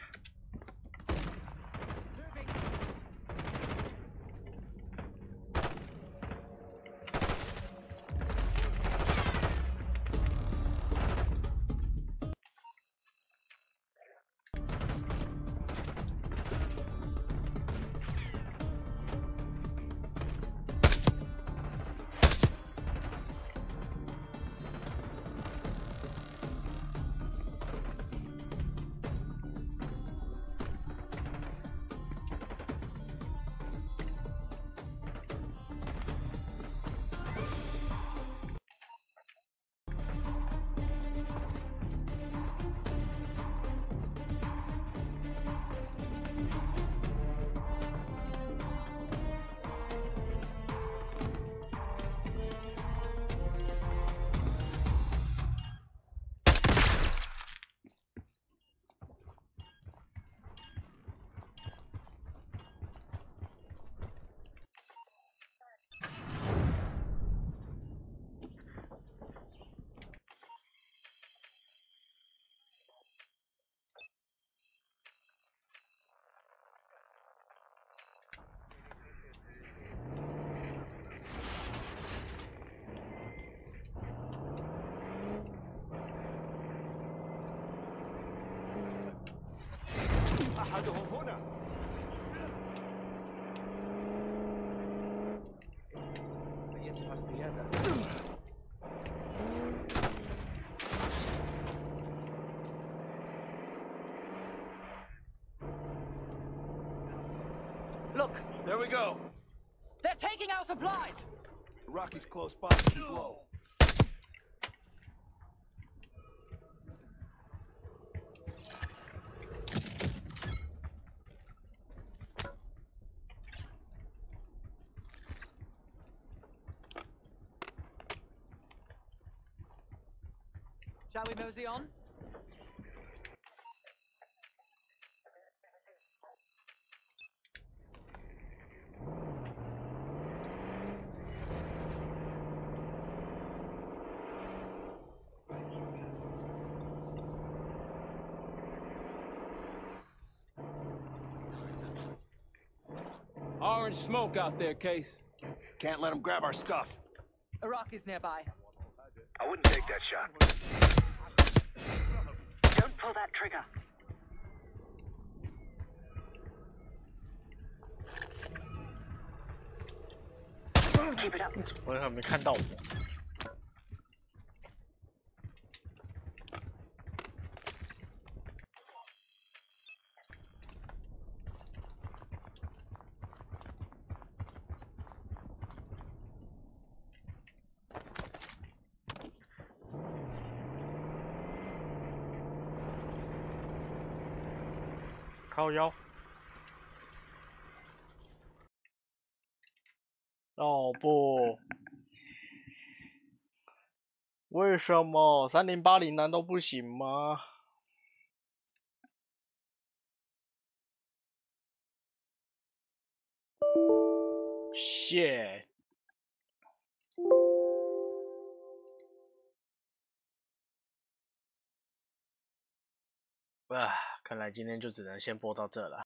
go? They're taking our supplies! The Rocky's close by. Keep low. Shall we mosey on? Orange smoke out there, Case. Can't let them grab our stuff. Iraqi's nearby. I wouldn't take that shot. Don't pull that trigger. Keep it up. 我还没看到我。靠腰。哦不，为什么3080难道不行吗？shit。啊，看来今天就只能先播到这了。